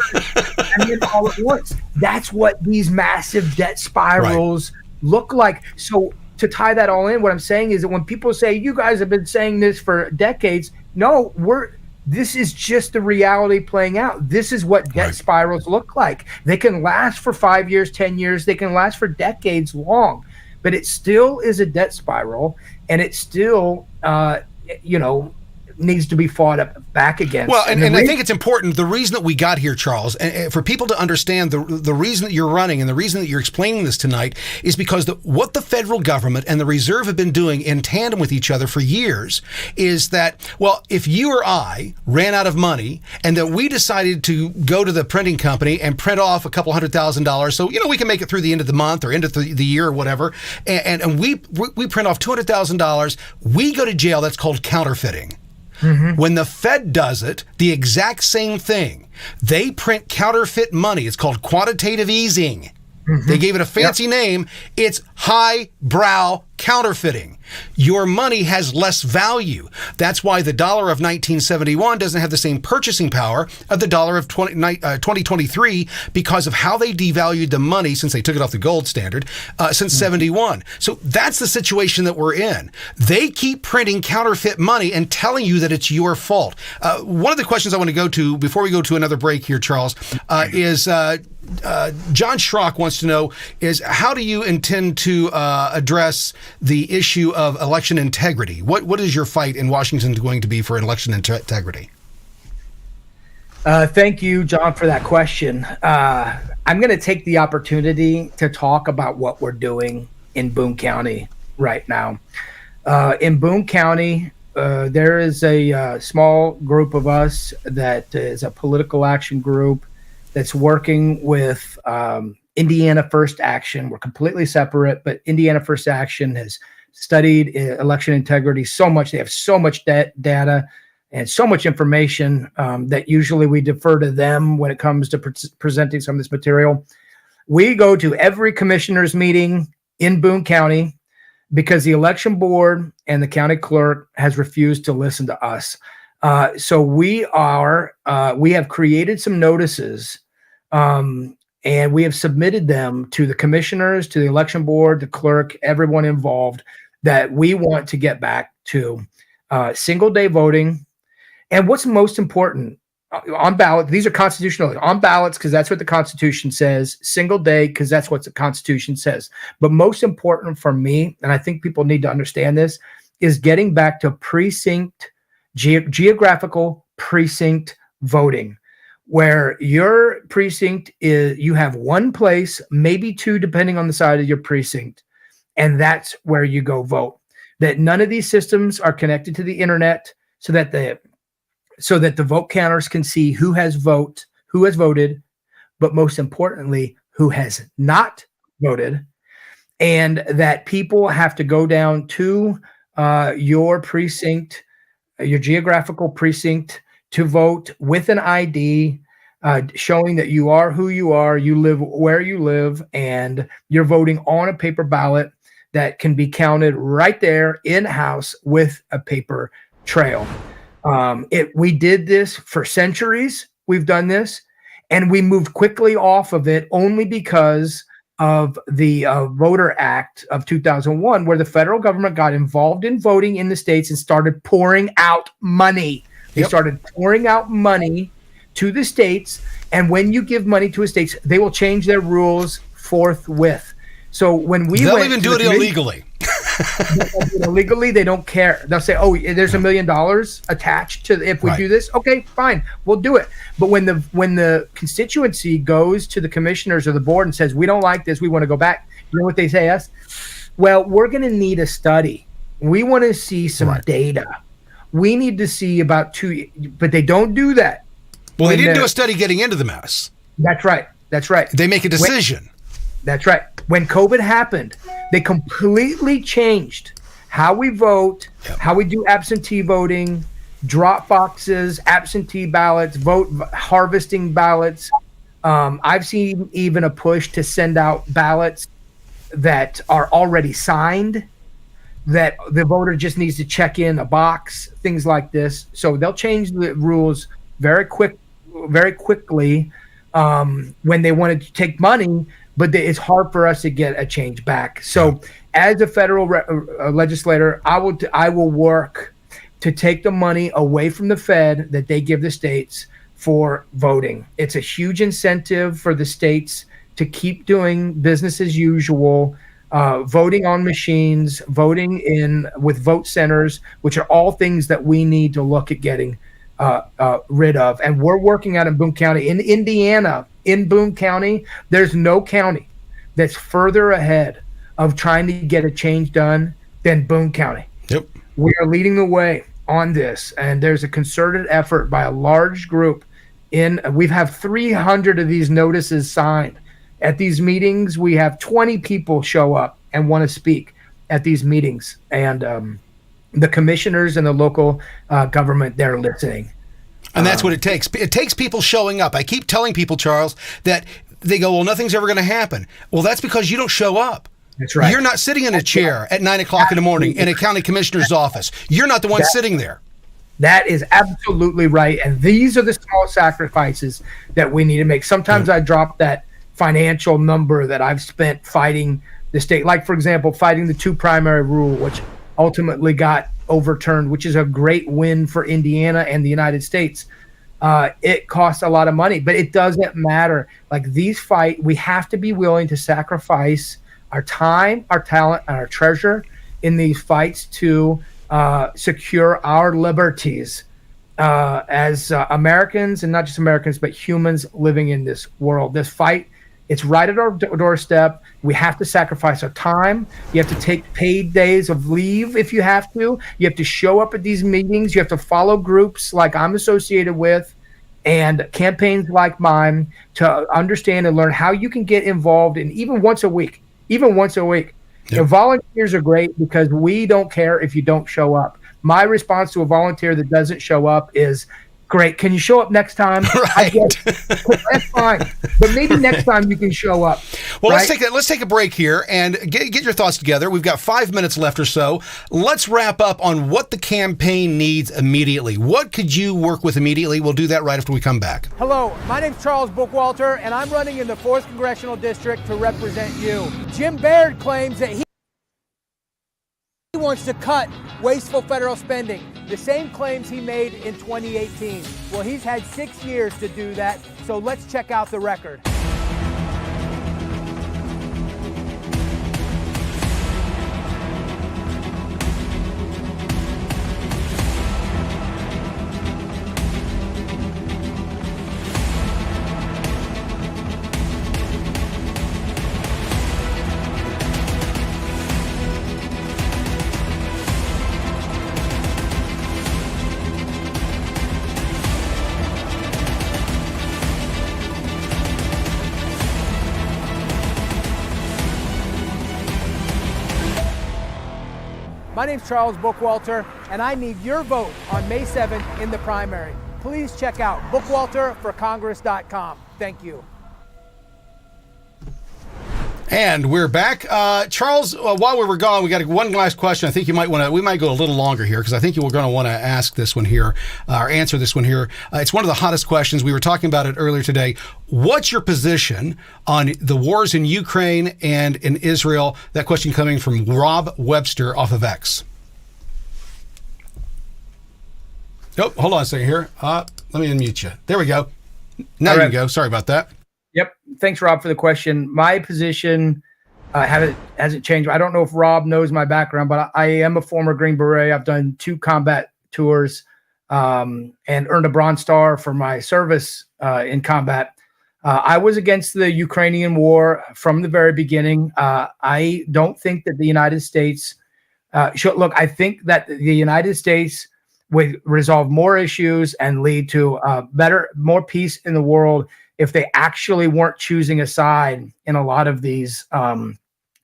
And then all at once. That's what these massive debt spirals look like. So to tie that all in, what I'm saying is that when people say, "You guys have been saying this for decades," no, this is just the reality playing out. This is what debt spirals look like. They can last for 5 years, 10 years. They can last for decades long. But it still is a debt spiral, and it still, needs to be fought back against. Well, and I think it's important. The reason that we got here, Charles, and for people to understand the reason that you're running and the reason that you're explaining this tonight is because what the federal government and the Reserve have been doing in tandem with each other for years is that, well, if you or I ran out of money and that we decided to go to the printing company and print off a couple $100,000, so we can make it through the end of the month or end of the year or whatever, and we print off $200,000, we go to jail. That's called counterfeiting. Mm-hmm. When the Fed does it, the exact same thing. They print counterfeit money. It's called quantitative easing. Mm-hmm. They gave it a fancy name. It's highbrow counterfeiting. Your money has less value. That's why the dollar of 1971 doesn't have the same purchasing power of the dollar of 2023 because of how they devalued the money since they took it off the gold standard since 71. So that's the situation that we're in. They keep printing counterfeit money and telling you that it's your fault. One of the questions I want to go to before we go to another break here, Charles, is John Schrock wants to know is how do you intend to address the issue of election integrity? What is your fight in Washington going to be for election integrity? Thank you, John, for that question. I'm going to take the opportunity to talk about what we're doing in Boone County right now. In Boone County, there is a small group of us that is a political action group that's working with Indiana First Action. We're completely separate, but Indiana First Action has studied election integrity so much. They have so much data and so much information that usually we defer to them when it comes to presenting some of this material. We go to every commissioner's meeting in Boone County because the election board and the county clerk has refused to listen to us. So we have created some notices and we have submitted them to the commissioners, to the election board, the clerk, everyone involved, that we want to get back to single day voting. And what's most important, on ballot, these are constitutional, on ballots, because that's what the Constitution says, single day, because that's what the Constitution says. But most important for me, and I think people need to understand this, is getting back to precinct, geographical precinct voting, where your precinct is, you have one place, maybe two, depending on the side of your precinct, and that's where you go vote. That none of these systems are connected to the internet, so that the vote counters can see who has voted, but most importantly, who has not voted, and that people have to go down to your precinct, your geographical precinct, to vote with an ID, showing that you are who you are, you live where you live, and you're voting on a paper ballot that can be counted right there in-house with a paper trail. We did this for centuries. We've done this, and we moved quickly off of it only because of the Voter Act of 2001, where the federal government got involved in voting in the states and started pouring out money. They started pouring out money to the states, and when you give money to a state, they will change their rules forthwith. So when they'll even do it illegally. Illegally, they don't care. They'll say, "Oh, there's $1 million attached to if we do this. Okay, fine, we'll do it." But when the constituency goes to the commissioners or the board and says, "We don't like this. We want to go back," you know what they say? Us, well, we're going to need a study. We want to see some data. We need to see about 2, but they don't do that. Well, they didn't do a study getting into the mess. That's right. That's right. They make a decision. That's right. When COVID happened, they completely changed how we vote, how we do absentee voting, drop boxes, absentee ballots, vote harvesting ballots. I've seen even a push to send out ballots that are already signed, that the voter just needs to check in a box, things like this. So they'll change the rules very quickly when they wanted to take money. But it's hard for us to get a change back. So as a federal legislator, I will work to take the money away from the Fed that they give the states for voting. It's a huge incentive for the states to keep doing business as usual, voting on machines, voting with vote centers, which are all things that we need to look at getting rid of. And we're working out in Boone County. In Indiana, in Boone County, there's no county that's further ahead of trying to get a change done than Boone County. Yep. We are leading the way on this, and there's a concerted effort by a large group. We have 300 of these notices signed. At these meetings, we have 20 people show up and want to speak at these meetings, and the commissioners and the local government, they're listening. And that's what it takes. It takes people showing up. I keep telling people, Charles, that they go, well, nothing's ever going to happen. Well, that's because you don't show up. That's right. You're not sitting in a chair at 9 o'clock in the morning in a county commissioner's office. You're not the one sitting there. That is absolutely right. And these are the small sacrifices that we need to make. Sometimes I drop that financial number that I've spent fighting the state. Like, for example, fighting the 2 primary rule, which ultimately got overturned, which is a great win for Indiana and the United States. It costs a lot of money, but it doesn't matter. Like we have to be willing to sacrifice our time, our talent, and our treasure in these fights to secure our liberties as Americans, and not just Americans, but humans living in this world. This fight, it's right at our doorstep. We have to sacrifice our time. You have to take paid days of leave if you have to. You have to show up at these meetings. You have to follow groups like I'm associated with and campaigns like mine to understand and learn how you can get involved in even once a week. Yep. You know, volunteers are great because we don't care if you don't show up. My response to a volunteer that doesn't show up is, great. Can you show up next time? Right. That's fine. But maybe next time you can show up. Well, right? let's take a break here and get your thoughts together. We've got 5 minutes left or so. Let's wrap up on what the campaign needs immediately. What could you work with immediately? We'll do that right after we come back. Hello, my name's Charles Bookwalter, and I'm running in the 4th Congressional District to represent you. Jim Baird claims that he wants to cut wasteful federal spending, the same claims he made in 2018. Well, he's had 6 years to do that, so let's check out the record. My name's Charles Bookwalter, and I need your vote on May 7th in the primary. Please check out bookwalterforcongress.com. Thank you. And we're back. Charles, while we were gone, we got one last question. I think we might go a little longer here because I think you were going to want to ask this one here, or answer this one here. It's one of the hottest questions. We were talking about it earlier today. What's your position on the wars in Ukraine and in Israel? That question coming from Rob Webster off of X. Oh, hold on a second here. Let me unmute you. There we go. Now you can go. Sorry about that. Yep. Thanks, Rob, for the question. My position hasn't changed. I don't know if Rob knows my background, but I am a former Green Beret. I've done 2 combat tours and earned a Bronze Star for my service in combat. I was against the Ukrainian war from the very beginning. I don't think that the United States should look. I think that the United States would resolve more issues and lead to more peace in the world if they actually weren't choosing a side in a lot of these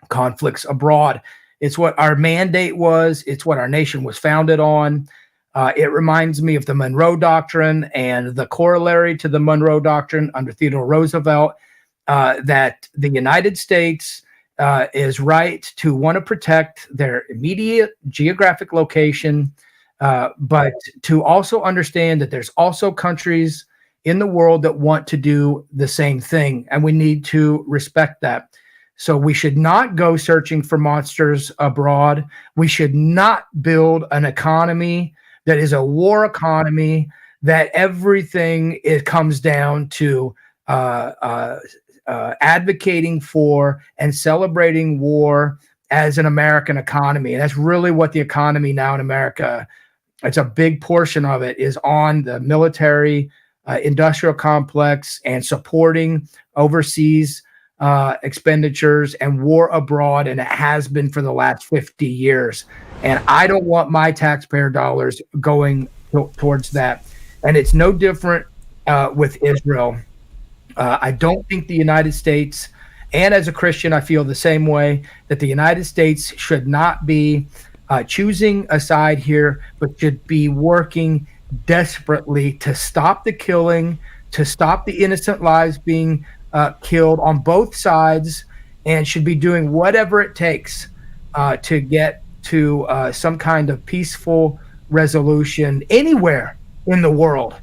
conflicts abroad. It's what our mandate was. It's what our nation was founded on. It reminds me of the Monroe Doctrine and the corollary to the Monroe Doctrine under Theodore Roosevelt, that the United States is right to want to protect their immediate geographic location, but to also understand that there's also countries in the world that want to do the same thing, and we need to respect that. So we should not go searching for monsters abroad. We should not build an economy that is a war economy, that everything comes down to advocating for and celebrating war as an American economy. And that's really what the economy now in America, it's a big portion of it is on the military industrial complex and supporting overseas expenditures and war abroad, and it has been for the last 50 years. And I don't want my taxpayer dollars going towards that. And it's no different with Israel. I don't think the United States, and as a Christian, I feel the same way, that the United States should not be choosing a side here, but should be working desperately to stop the killing, to stop the innocent lives being killed on both sides, and should be doing whatever it takes to get to some kind of peaceful resolution anywhere in the world.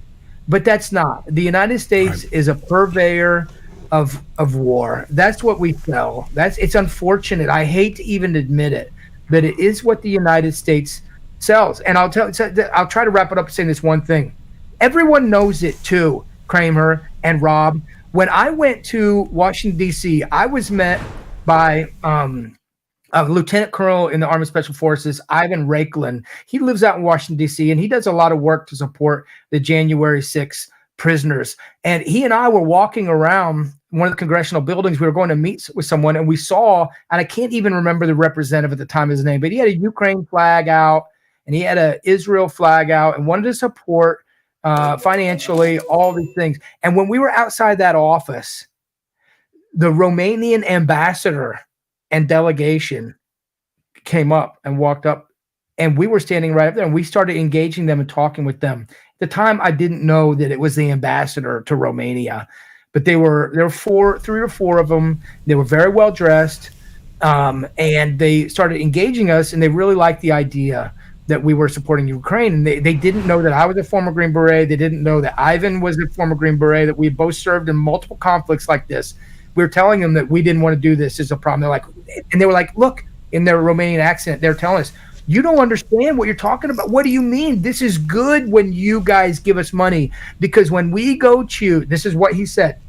But that's not. The United States is a purveyor of war. That's what we sell. It's unfortunate. I hate to even admit it, but it is what the United States sells. And I'll try to wrap it up saying this one thing. Everyone knows it too, Kramer and Rob. When I went to Washington, D.C., I was met by a lieutenant colonel in the Army Special Forces, Ivan Raiklan. He lives out in Washington, D.C., and he does a lot of work to support the January 6th prisoners. And he and I were walking around one of the congressional buildings. We were going to meet with someone, and we saw, and I can't even remember the representative at the time, his name, but he had a Ukraine flag out, and he had an Israel flag out, and wanted to support financially all these things. And when we were outside that office, the Romanian ambassador and delegation came up and walked up, and we were standing right up there, and we started engaging them and talking with them. At the time, I didn't know that it was the ambassador to Romania, but there were 3 or 4 of them. They were very well dressed, and they started engaging us, and they really liked the idea that we were supporting Ukraine. And they didn't know that I was a former Green Beret. They didn't know that Ivan was a former Green Beret, that we had both served in multiple conflicts like this. We were telling them that we didn't want to do this as a problem. They're like, and they were like, look, in their Romanian accent, they're telling us, you don't understand what you're talking about. What do you mean? This is good when you guys give us money, because when we go choose, this is what he said,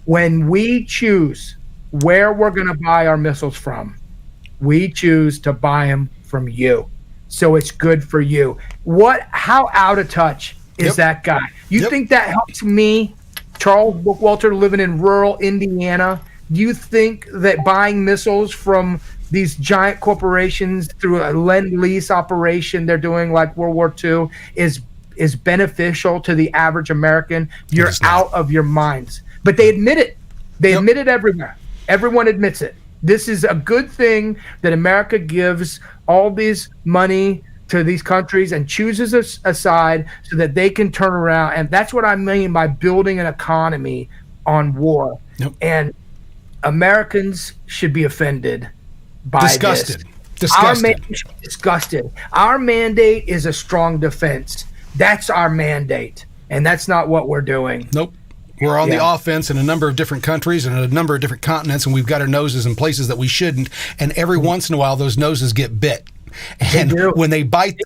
when we choose where we're going to buy our missiles from, we choose to buy them from you. So it's good for you. How out of touch is that guy? You think that helps me, Charles Bookwalter, living in rural Indiana? Do you think that buying missiles from these giant corporations through a lend-lease operation they're doing like World War II is beneficial to the average American? You're out of your minds. But they admit it. They admit it everywhere. Everyone admits it. This is a good thing that America gives all this money to these countries and chooses a side so that they can turn around. And that's what I mean by building an economy on war. And Americans should be offended by Disgusted. this. Disgusted. Disgusted. Our mandate is a strong defense. That's our mandate, and that's not what we're doing. Nope. We're on the offense in a number of different countries and a number of different continents, and we've got our noses in places that we shouldn't. And every once in a while, those noses get bit. And when they bite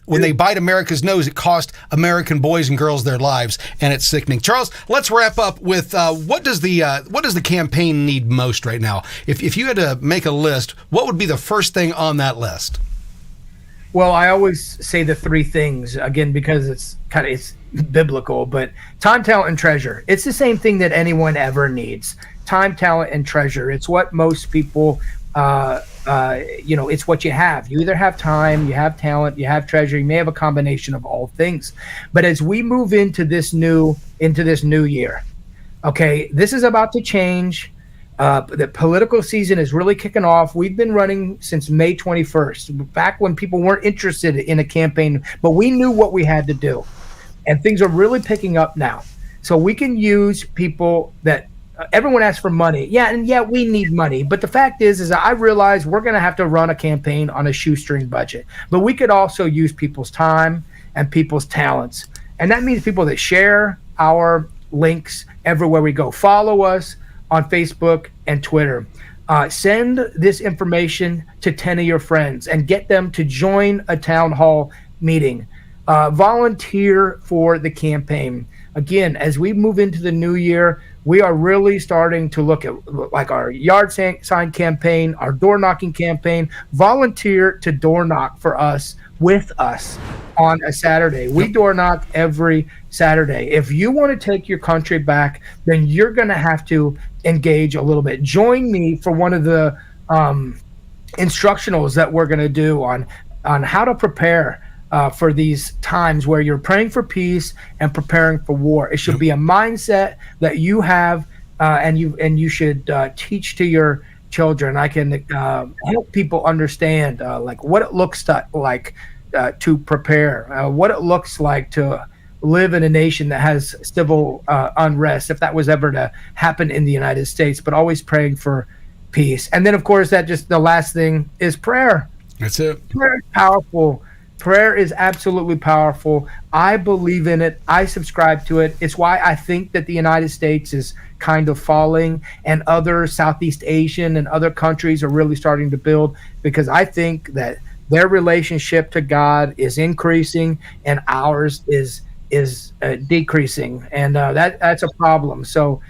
America's nose, it cost American boys and girls their lives, and it's sickening. Charles, let's wrap up with what does the campaign need most right now? If you had to make a list, what would be the first thing on that list? Well, I always say the three things again because it's biblical, but time, talent, and treasure. It's the same thing that anyone ever needs. Time, talent, and treasure. It's what most people, it's what you have. You either have time, you have talent, you have treasure. You may have a combination of all things. But as we move into this new year, okay, this is about to change. The political season is really kicking off. We've been running since May 21st, back when people weren't interested in a campaign, but we knew what we had to do. And things are really picking up now. So we can use people that everyone asks for money. Yeah, we need money. But the fact is I realize we're going to have to run a campaign on a shoestring budget. But we could also use people's time and people's talents. And that means people that share our links everywhere we go. Follow us on Facebook and Twitter. Send this information to 10 of your friends and get them to join a town hall meeting. Volunteer for the campaign. Again, as we move into the new year, we are really starting to look at like our yard sign campaign, our door knocking campaign. Volunteer to door knock for us, with us on a Saturday. We door knock every Saturday. If you want to take your country back, then you're going to have to engage a little bit. Join me for one of the instructionals that we're going to do on how to prepare for these times where you're praying for peace and preparing for war. It should be a mindset that you have, and you should teach to your children. I can help people understand like what it looks like to prepare, what it looks like to live in a nation that has civil unrest, if that was ever to happen in the United States, but always praying for peace. And then, of course, the last thing is prayer. That's it. Prayer is powerful. Prayer is absolutely powerful. I believe in it. I subscribe to it. It's why I think that the United States is kind of falling, and other Southeast Asian and other countries are really starting to build, because I think that their relationship to God is increasing and ours is decreasing, and that's a problem. So,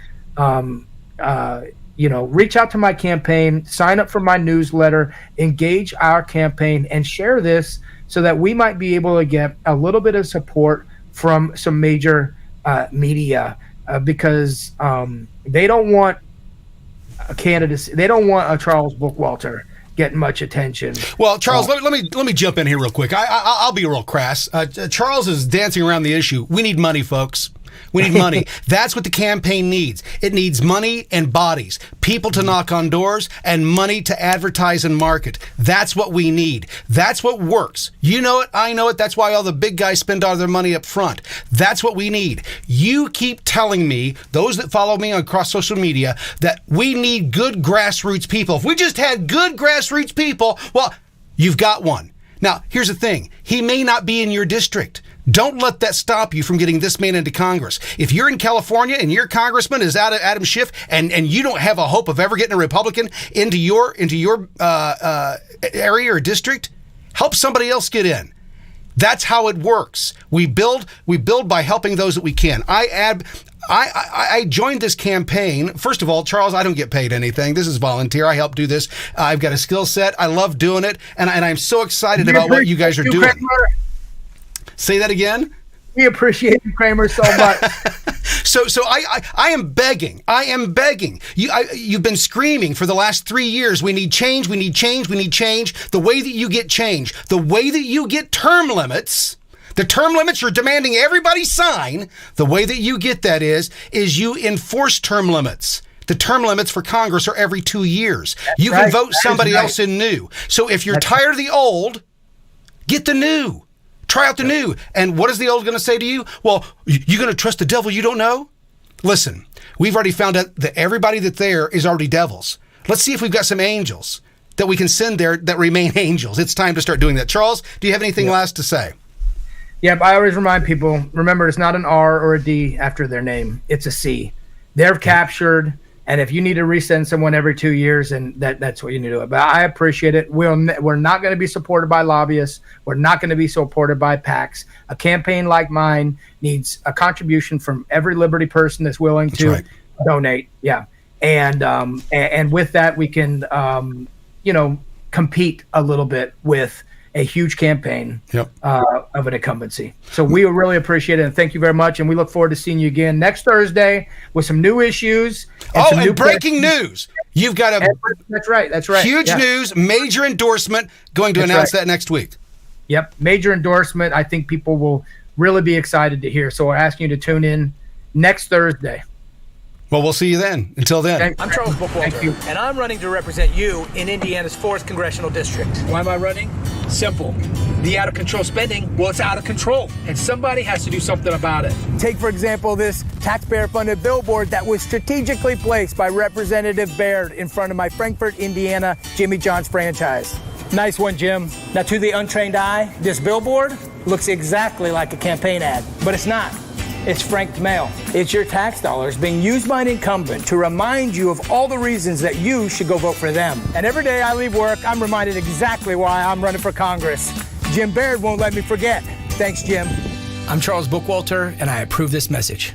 reach out to my campaign, sign up for my newsletter, engage our campaign, and share this so that we might be able to get a little bit of support from some major media, because they don't want a candidacy. They don't want a Charles Bookwalter getting much attention. Well, Charles, let me jump in here real quick. I'll be real crass. Charles is dancing around the issue. We need money, folks. We need money. That's what the campaign needs. It needs money and bodies, people to knock on doors, and money to advertise and market. That's what we need. That's what works. You know it. I know it. That's why all the big guys spend all their money up front. That's what we need. You keep telling me, those that follow me across social media, that we need good grassroots people. If we just had good grassroots people, well, you've got one. Now, here's the thing. He may not be in your district. Don't let that stop you from getting this man into Congress. If you're in California and your congressman is out of Adam Schiff, and you don't have a hope of ever getting a Republican into your area or district, help somebody else get in. That's how it works. We build by helping those that we can. I joined this campaign. First of all, Charles, I don't get paid anything. This is volunteer. I help do this. I've got a skill set. I love doing it, and I'm so excited about what you guys are doing. Kramer. Say that again? We appreciate you, Kramer, so much. So I am begging. I am begging. You've been screaming for the last 3 years. We need change. We need change. We need change. The way that you get change, the way that you get term limits, the term limits you're demanding everybody sign, the way that you get that is you enforce term limits. The term limits for Congress are every 2 years. You can vote somebody else in new. So if you're tired of the old, get the new. Try out the new. And what is the old going to say to you? Well, you're going to trust the devil you don't know? Listen, we've already found out that everybody that's there is already devils. Let's see if we've got some angels that we can send there that remain angels. It's time to start doing that. Charles, do you have anything last to say? Yep, I always remind people, remember, it's not an R or a D after their name. It's a C. They're captured, and if you need to resend someone every 2 years, and that's what you need to do. But I appreciate it. We're not going to be supported by lobbyists. We're not going to be supported by PACs. A campaign like mine needs a contribution from every Liberty person that's willing to donate. Yeah, and with that, we can, compete a little bit with a huge campaign of an incumbency. So we really appreciate it, and thank you very much. And we look forward to seeing you again next Thursday with some new issues. And breaking news. You've got a that's right. Huge news, major endorsement. Going to announce that next week. Yep, major endorsement. I think people will really be excited to hear. So we're asking you to tune in next Thursday. Well, we'll see you then. Until then. I'm Charles Bookwalter, and I'm running to represent you in Indiana's 4th Congressional District. Why am I running? Simple. The out-of-control spending, well, it's out of control, and somebody has to do something about it. Take, for example, this taxpayer-funded billboard that was strategically placed by Representative Baird in front of my Frankfort, Indiana, Jimmy John's franchise. Nice one, Jim. Now, to the untrained eye, this billboard looks exactly like a campaign ad, but it's not. It's franked mail. It's your tax dollars being used by an incumbent to remind you of all the reasons that you should go vote for them. And every day I leave work, I'm reminded exactly why I'm running for Congress. Jim Baird won't let me forget. Thanks, Jim. I'm Charles Bookwalter, and I approve this message.